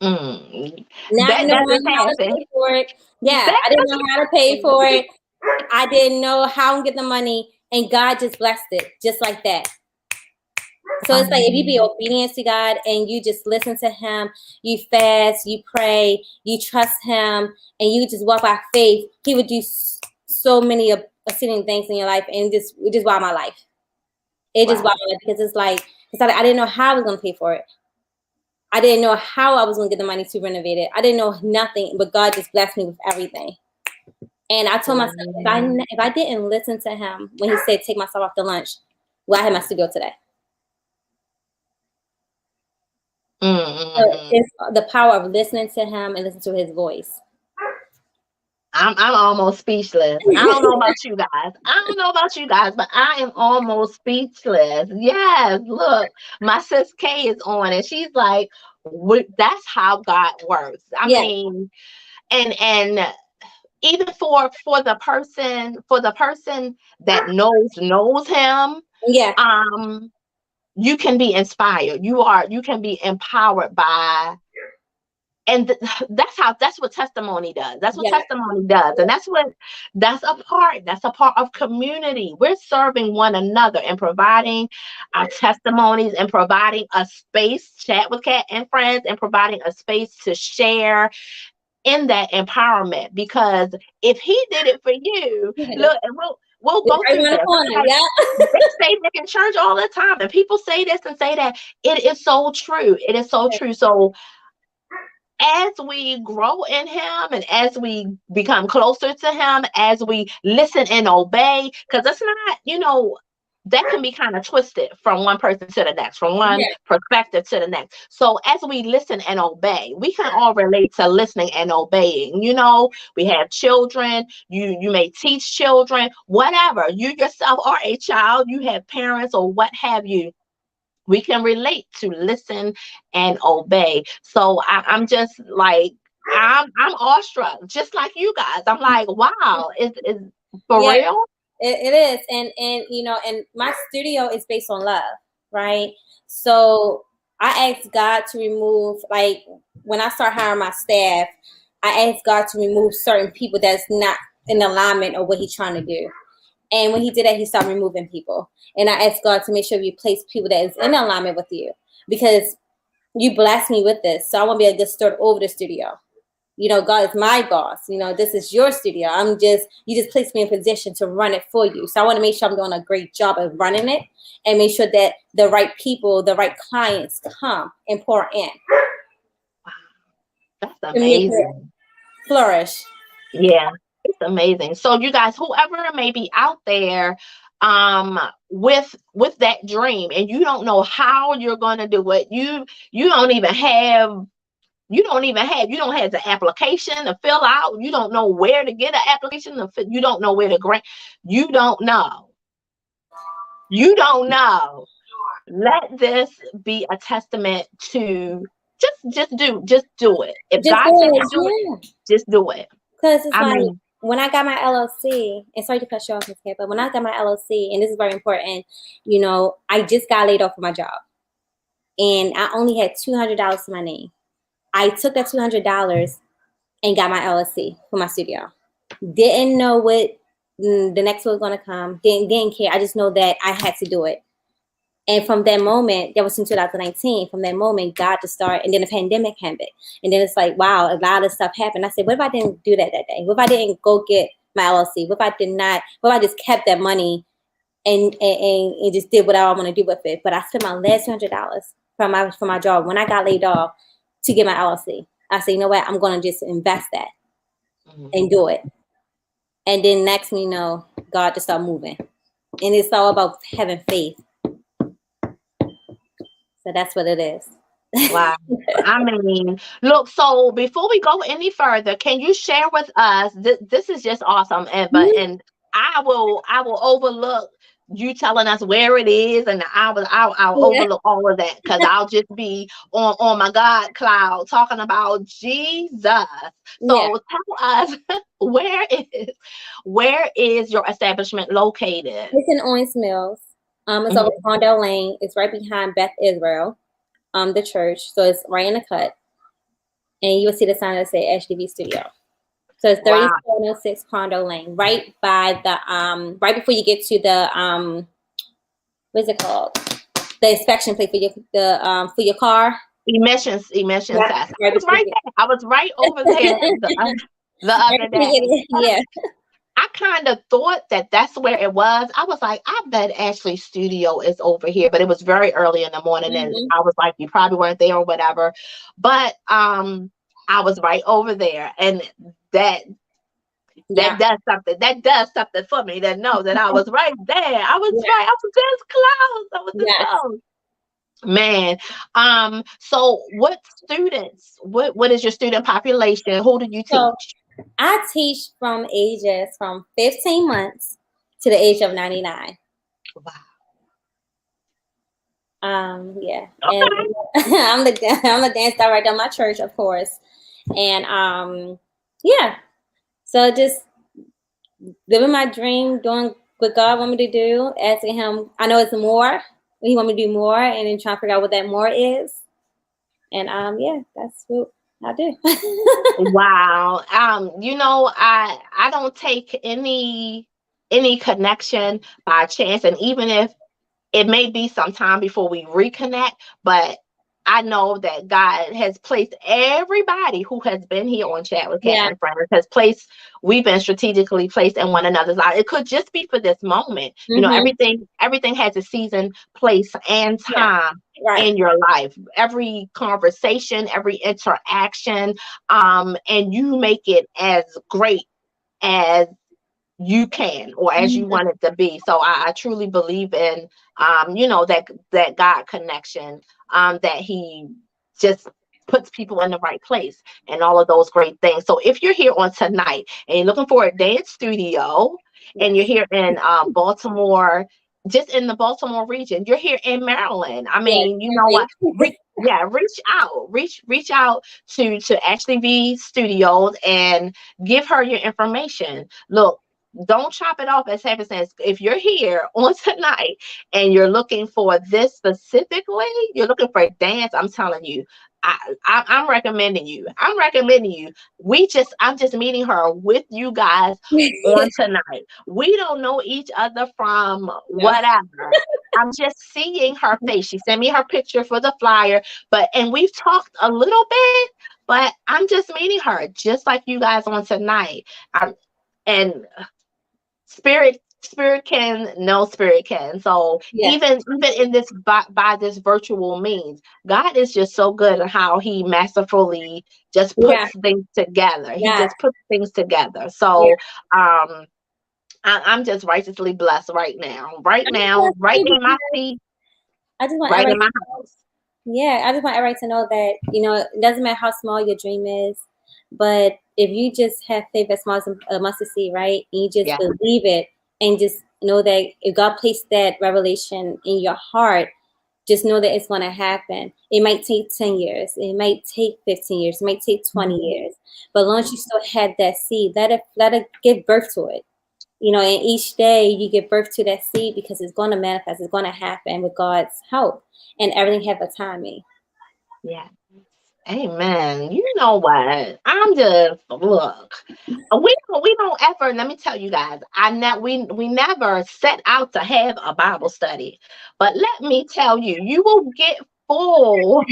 S3: Not knowing how to pay for it. Yeah, I didn't know how to pay for it. I didn't know how to get the money, and God just blessed it just like that. So it's like, if you be obedient to God and you just listen to him, you fast, you pray, you trust him, and you just walk by faith, he would do so many exceeding things in your life, and it just wowed my life. It just wowed my life, because it's like I didn't know how I was going to pay for it. I didn't know how I was going to get the money to renovate it. I didn't know nothing, but God just blessed me with everything. And I told myself, if I didn't listen to him when he said, take myself off to lunch, well, I had my studio today. So it's the power of listening to him and listening to his voice.
S1: I'm almost speechless. I don't know about you guys. But I am almost speechless. Yes, look, my sis Kay is on, and she's like, that's how God works. I mean, and even for the person that knows him, you can be inspired. You can be empowered by. And that's what testimony does. That's what testimony does. And that's a part of community. We're serving one another and providing our testimonies and providing a space, chat with Kat and friends, and providing a space to share in that empowerment. Because if he did it for you, look, and we'll go through this. They say they in church all the time, and people say this and say that. It is so true. It is so true. So as we grow in him, and as we become closer to him, as we listen and obey, because it's not, that can be kind of twisted from one person to the next, from one perspective to the next. So as we listen and obey, we can all relate to listening and obeying. We have children, you may teach children, whatever. You yourself are a child, you have parents or what have you. We can relate to listen and obey. So I'm just like, I'm awestruck, just like you guys. I'm like, wow, is for real?
S3: It is. And my studio is based on love, right? So I asked God to remove, like, when I start hiring my staff, I asked God to remove certain people that's not in alignment of what he's trying to do. And when he did that, he started removing people. And I asked God to make sure you place people that is in alignment with you, because you blessed me with this. So I want to be a good steward over the studio. You know, God is my boss. You know, this is your studio. You just placed me in position to run it for you. So I want to make sure I'm doing a great job of running it and make sure that the right people, the right clients come and pour in.
S1: That's amazing.
S3: Flourish.
S1: Yeah, it's amazing. So you guys, whoever may be out there with that dream, and you don't know how you're going to do it, you don't have the application to fill out, you don't know where to get an application to fill, you don't know where to grant, you don't know, let this be a testament to just do it. If
S3: Just
S1: God said do it, just do it.
S3: Because it's
S1: I
S3: like,
S1: mean,
S3: when I got my LLC, and sorry to cut you off, Ms. Kat, but when I got my LLC, and this is very important, you know, I just got laid off from my job, and I only had $200 to my name. I took that $200 and got my LLC for my studio. Didn't know what the next one was going to come. Didn't care. I just know that I had to do it. And from that moment, that was in 2019, from that moment, God to start, and then the pandemic happened. And then it's like, wow, a lot of stuff happened. I said, what if I didn't do that day? What if I didn't go get my LLC? What if I just kept that money and just did whatever I want to do with it? But I spent my last $200 from my job when I got laid off to get my LLC. I said, you know what? I'm going to just invest that and do it. And then next thing you know, God just started moving. And it's all about having faith. So that's what it is.
S1: Wow. I mean, look, so before we go any further, can you share with us, this is just awesome, and I will overlook you telling us where it is, and I'll overlook all of that, because I'll just be on my God cloud talking about Jesus. So tell us, where is your establishment located?
S3: It's in Owings Mills. It's over Crondall Lane. It's right behind Beth Israel, the church. So it's right in the cut. And you will see the sign that say Ashlee V Studio. So it's 3706 Crondall Lane, right by the right before you get to the what's it called? The inspection plate for your car. Emissions test.
S1: I was right there. I was right over there the other day.
S3: Yeah.
S1: I kind of thought that that's where it was. I was like, I bet Ashlee Studio is over here, but it was very early in the morning, and I was like, you probably weren't there or whatever. But I was right over there, and that does something. That does something for me to know that I was right there. I was right. I was this close. I was this close. Man, so what students? What is your student population? Who do you teach?
S3: So, I teach from ages from 15 months to the age of 99.
S1: Wow.
S3: Yeah. Okay. And I'm the dance director of my church, of course. And yeah. So just living my dream, doing what God want me to do, asking him, I know it's more. He want me to do more, and then trying to figure out what that more is. And yeah, that's what I do.
S1: Wow. You know, I don't take any connection by chance, and even if it may be some time before we reconnect, but I know that God has placed everybody who has been here on Chat with Kat and Friends we've been strategically placed in one another's life. It could just be for this moment. You know, everything has a season, place, and time in your life. Every conversation, every interaction, and you make it as great as you can, or as you want it to be. So I truly believe in you know, that God connection, that he just puts people in the right place and all of those great things. So if you're here on tonight and you're looking for a dance studio, and you're here in Baltimore, just in the Baltimore region, you're here in Maryland, I mean, you know what, reach out to Ashlee V Studios and give her your information. Look, don't chop it off as heaven says. If you're here on tonight and you're looking for this specifically, you're looking for dance, I'm telling you, I'm recommending you. I'm recommending you. I'm just meeting her with you guys on tonight. We don't know each other from
S3: No.
S1: whatever. I'm just seeing her face. She sent me her picture for the flyer, and we've talked a little bit, but I'm just meeting her just like you guys on tonight. And spirit can, no spirit can. So
S3: Yes.
S1: even in this, by this virtual means, God is just so good at how he masterfully just
S3: Yeah.
S1: puts things together. He
S3: Yeah.
S1: just puts things together.
S3: Yeah.
S1: So I'm just righteously blessed right
S3: I'm
S1: now,
S3: blessed
S1: right
S3: too
S1: in my
S3: because
S1: seat,
S3: I just want
S1: right in
S3: everybody.
S1: my house.
S3: Yeah, I just want everybody to know that, it doesn't matter how small your dream is, but if you just have faith as small as a mustard seed, right? And you just
S1: Yeah.
S3: believe it and just know that if God placed that revelation in your heart, just know that it's going to happen. It might take 10 years. It might take 15 years. It might take 20 years. But as long as you still have that seed, let it give birth to it. And each day you give birth to that seed because it's going to manifest. It's going to happen with God's help, and everything have a timing.
S1: Yeah. Amen. You know what? I'm just look. We don't ever. Let me tell you guys. We never set out to have a Bible study, but let me tell you, you will get full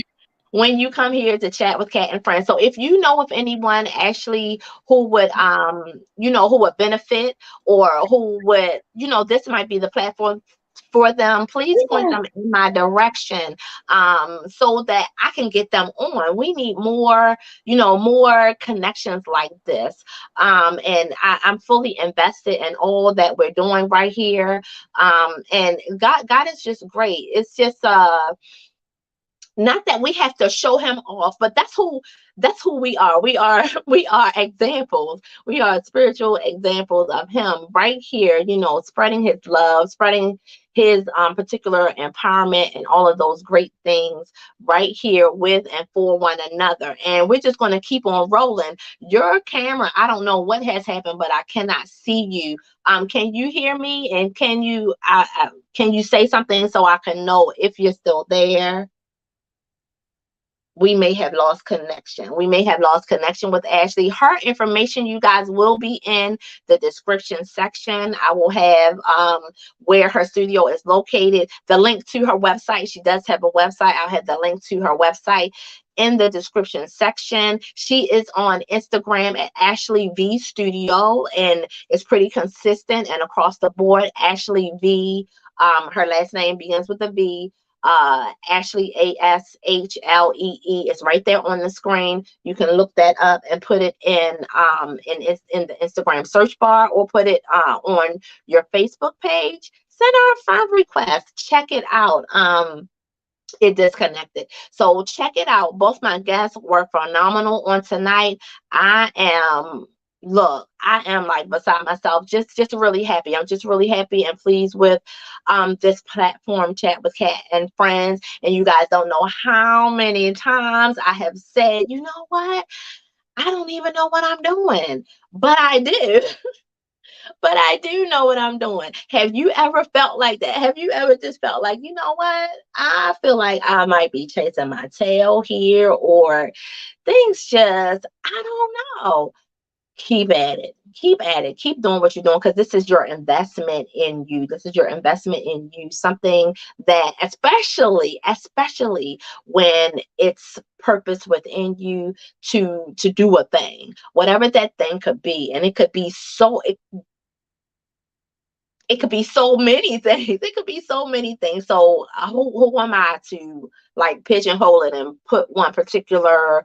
S1: when you come here to chat with Kat and friends. So if you know of anyone actually who would benefit, or who would, this might be the platform for them, please point
S3: Yeah,
S1: them in my direction, so that I can get them on. We need more, more connections like this. And I'm fully invested in all that we're doing right here. And God is just great. It's just not that we have to show him off, but that's who we are. We are examples. We are spiritual examples of him right here, spreading his love, spreading his particular empowerment and all of those great things right here with and for one another. And we're just going to keep on rolling. Your camera, I don't know what has happened, but I cannot see you. Can you hear me? And can you say something so I can know if you're still there? We may have lost connection. We may have lost connection with Ashlee. Her information, you guys, will be in the description section. I will have where her studio is located, the link to her website. She does have a website. I'll have the link to her website in the description section. She is on Instagram at Ashlee V Studio, and it's pretty consistent and across the board. Ashlee V. Her last name begins with a V. Ashlee, Ashlee. It's right there on the screen. You can look that up and put it in the Instagram search bar, or put it on your Facebook page. Send her a friend request. Check it out. It disconnected. So check it out. Both my guests were phenomenal on tonight. I am like beside myself, just really happy. I'm just really happy and pleased with this platform, Chat with Kat and Friends. And you guys don't know how many times I have said, you know what? I don't even know what I'm doing, but I do. But I do know what I'm doing. Have you ever felt like that? Have you ever just felt like, you know what? I feel like I might be chasing my tail here, or things just, I don't know. Keep at it. Keep at it. Keep doing what you're doing, because this is your investment in you. This is your investment in you. Something that, especially when it's purpose within you to do a thing, whatever that thing could be. And it could be so many things. It could be so many things. So who am I to like pigeonhole it and put one particular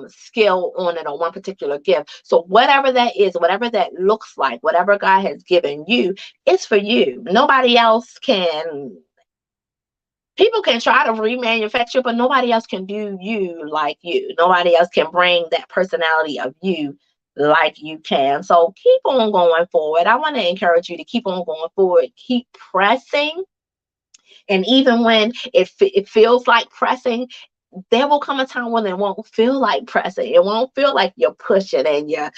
S1: skill on it, or one particular gift? So whatever that is, whatever that looks like, whatever God has given you, it's for you. Nobody else can. People can try to remanufacture, but nobody else can do you like you. Nobody else can bring that personality of you like you can. So keep on going forward. I want to encourage you to keep on going forward. Keep pressing. And even when it feels like pressing, there will come a time when it won't feel like pressing. It won't feel like you're pushing and you're,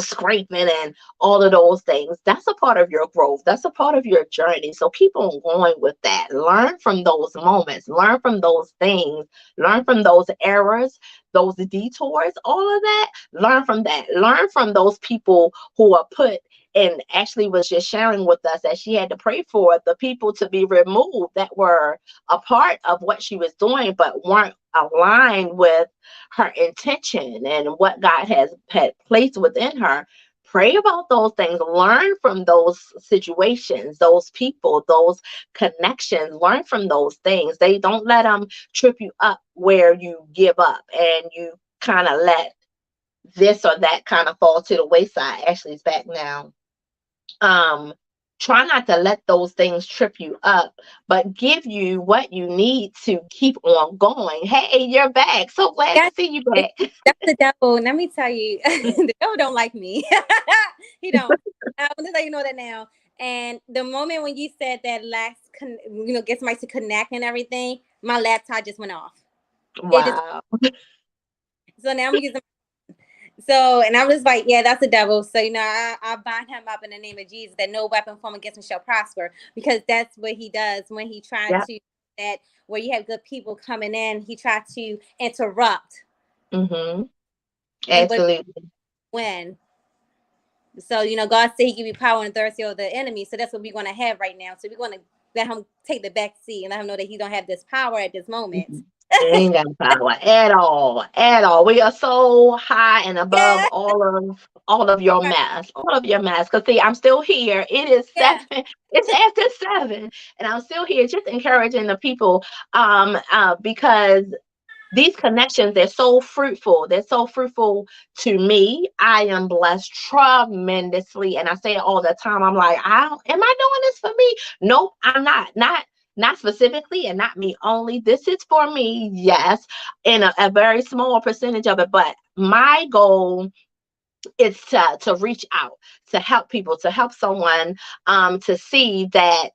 S1: scraping and all of those things. That's a part of your growth. That's a part of your journey. So keep on going with that. Learn from those moments. Learn from those things. Learn from those errors, those detours, all of that. Learn from that. Learn from those people who are put, and Ashley was just sharing with us that she had to pray for the people to be removed that were a part of what she was doing, but weren't aligned with her intention and what God had placed within her. Pray about those things. Learn from those situations, those people, those connections. Learn from those things. They don't let them trip you up where you give up and you kind of let this or that kind of fall to the wayside. Ashley's back now. Try not to let those things trip you up, but give you what you need to keep on going. Hey, you're back. So glad to see you back.
S3: That's the devil. Let me tell you, the devil don't like me. He don't. I'm gonna let you know that now. And the moment when you said that get somebody to connect and everything, my laptop just went off.
S1: Wow.
S3: So now I'm using. So, and I was like, yeah, that's the devil. So, I bind him up in the name of Jesus, that no weapon formed against him shall prosper, because that's what he does when he tries to, that where you have good people coming in, he tried to interrupt.
S1: Mm-hmm. Absolutely.
S3: When. So, God said he give you power and authority over the enemy. So that's what we're going to have right now. So we're going to let him take the back seat and let him know that he don't have this power at this moment.
S1: Mm-hmm. Ain't got power at all. We are so high and above all of your mess, Cause see, I'm still here. It is 7. It's after 7, and I'm still here, just encouraging the people, because these connections, they're so fruitful. They're so fruitful to me. I am blessed tremendously, and I say it all the time. I'm like, am I doing this for me? Nope, I'm not. Not specifically, and not me only. This is for me, yes, in a very small percentage of it. But my goal is to reach out, to help people, to help someone, to see that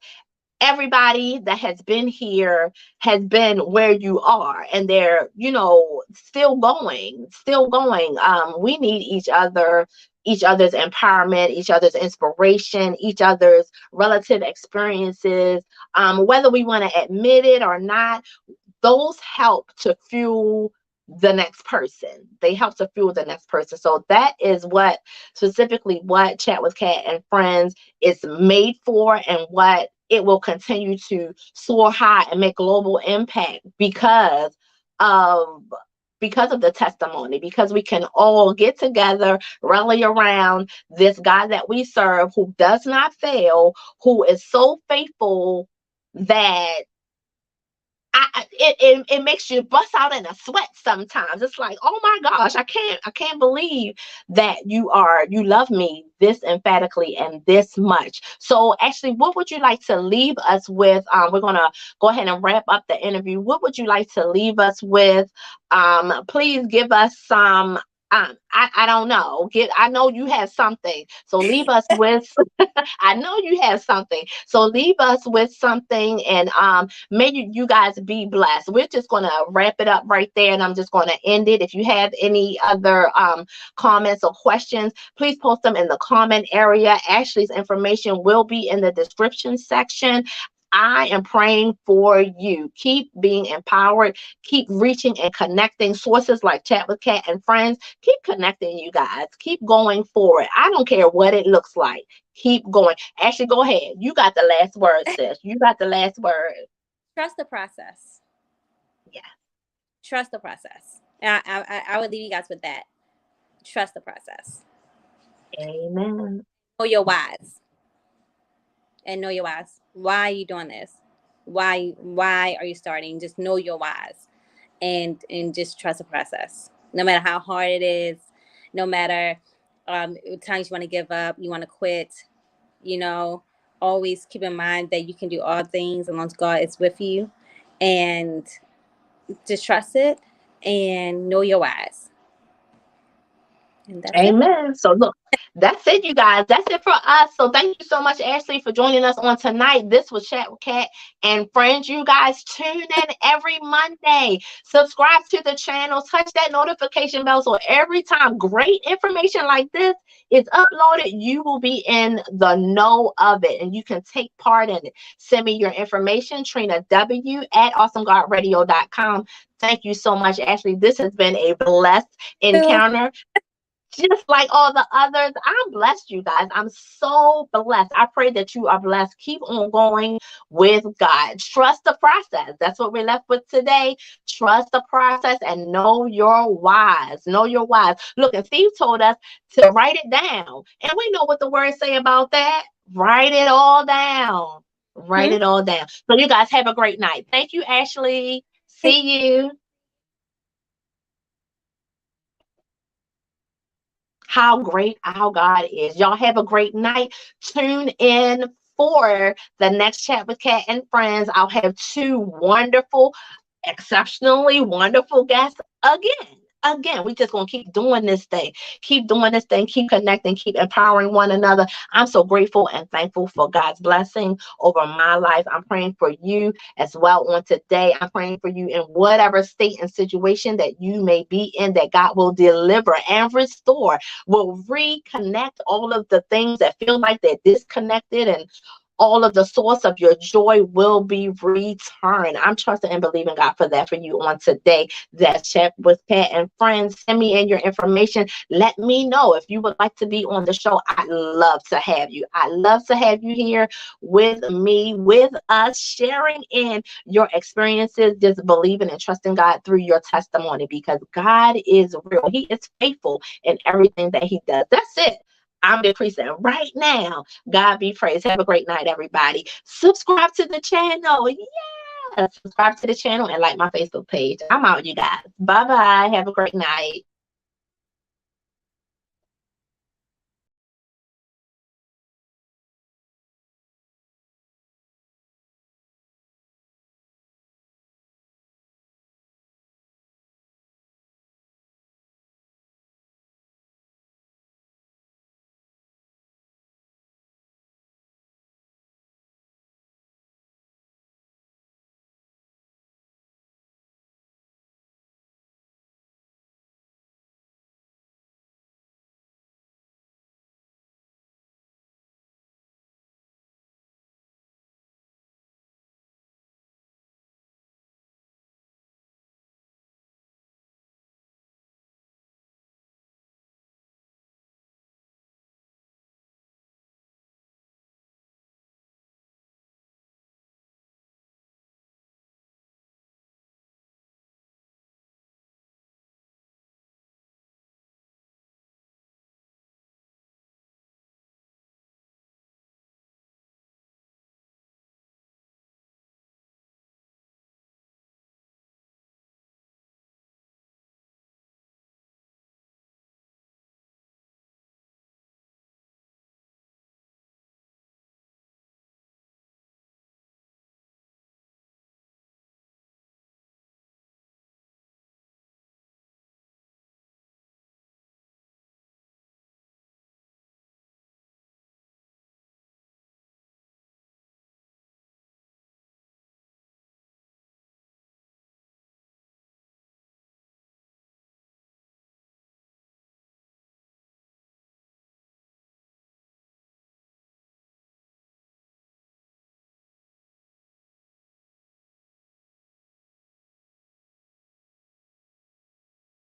S1: everybody that has been here has been where you are, and they're still going. We need each other's empowerment, each other's inspiration, each other's relative experiences, whether we want to admit it or not. Those help to fuel the next person. They help to fuel the next person. So that is specifically what Chat with Kat and Friends is made for, and what it will continue to soar high and make global impact because of the testimony, because we can all get together, rally around this God that we serve, who does not fail, who is so faithful that it makes you bust out in a sweat sometimes. It's like, oh my gosh, I can't believe that you love me this emphatically and this much. So actually, what would you like to leave us with? We're gonna go ahead and wrap up the interview. What would you like to leave us with? Please give us some. I don't know. I know you have something. So leave us with. I know you have something. So leave us with something, and may you guys be blessed. We're just gonna wrap it up right there, and I'm just gonna end it. If you have any other comments or questions, please post them in the comment area. Ashley's information will be in the description section. I am praying for you. Keep being empowered. Keep reaching and connecting sources like Chat with Kat and Friends. Keep connecting, you guys. Keep going forward. I don't care what it looks like. Keep going. Ashley, go ahead. You got the last word, sis. You got the last word.
S3: Trust the process.
S1: Yeah.
S3: Trust the process. I would leave you guys with that. Trust the process.
S1: Amen.
S3: Know your whys. And know your whys. Why are you doing this? Why are you starting? Just know your whys, and just trust the process. No matter how hard it is, no matter times you want to give up, you want to quit, always keep in mind that you can do all things as long as God is with you, and just trust it and know your whys. And that's it.
S1: Amen. So look, that's it, you guys. That's it for us. So thank you so much, Ashlee, for joining us on tonight. This was Chat with Kat and Friends. You guys tune in every Monday. Subscribe to the channel. Touch that notification bell so every time great information like this is uploaded, you will be in the know of it and you can take part in it. Send me your information, Trina W at awesomegodradio.com. Thank you so much, Ashlee. This has been a blessed encounter. Just like all the others, I'm blessed, you guys. I'm so blessed. I pray that you are blessed. Keep on going with God. Trust the process. That's what we're left with today. Trust the process and know your whys. Know your whys. Look, and Steve told us to write it down. And we know what the words say about that. Write it all down. Write it all down. So you guys have a great night. Thank you, Ashlee. See you. How great our God is. Y'all have a great night. Tune in for the next Chat with Kat and Friends. I'll have two wonderful, exceptionally wonderful guests again. We just gonna keep doing this thing, keep connecting, keep empowering one another. I'm so grateful and thankful for God's blessing over my life. I'm praying for you as well on today. I'm praying for you in whatever state and situation that you may be in, that God will deliver and restore, will reconnect all of the things that feel like they're disconnected, and all of the source of your joy will be returned. I'm trusting and believing God for that for you on today. That's Chat with Kat and Friends. Send me in your information. Let me know if you would like to be on the show. I'd love to have you. I'd love to have you here with me, with us, sharing in your experiences, just believing and trusting God through your testimony, because God is real. He is faithful in everything that he does. That's it. I'm decreasing right now. God be praised. Have a great night, everybody. Subscribe to the channel. Yeah. Subscribe to the channel and like my Facebook page. I'm out, you guys. Bye-bye. Have a great night.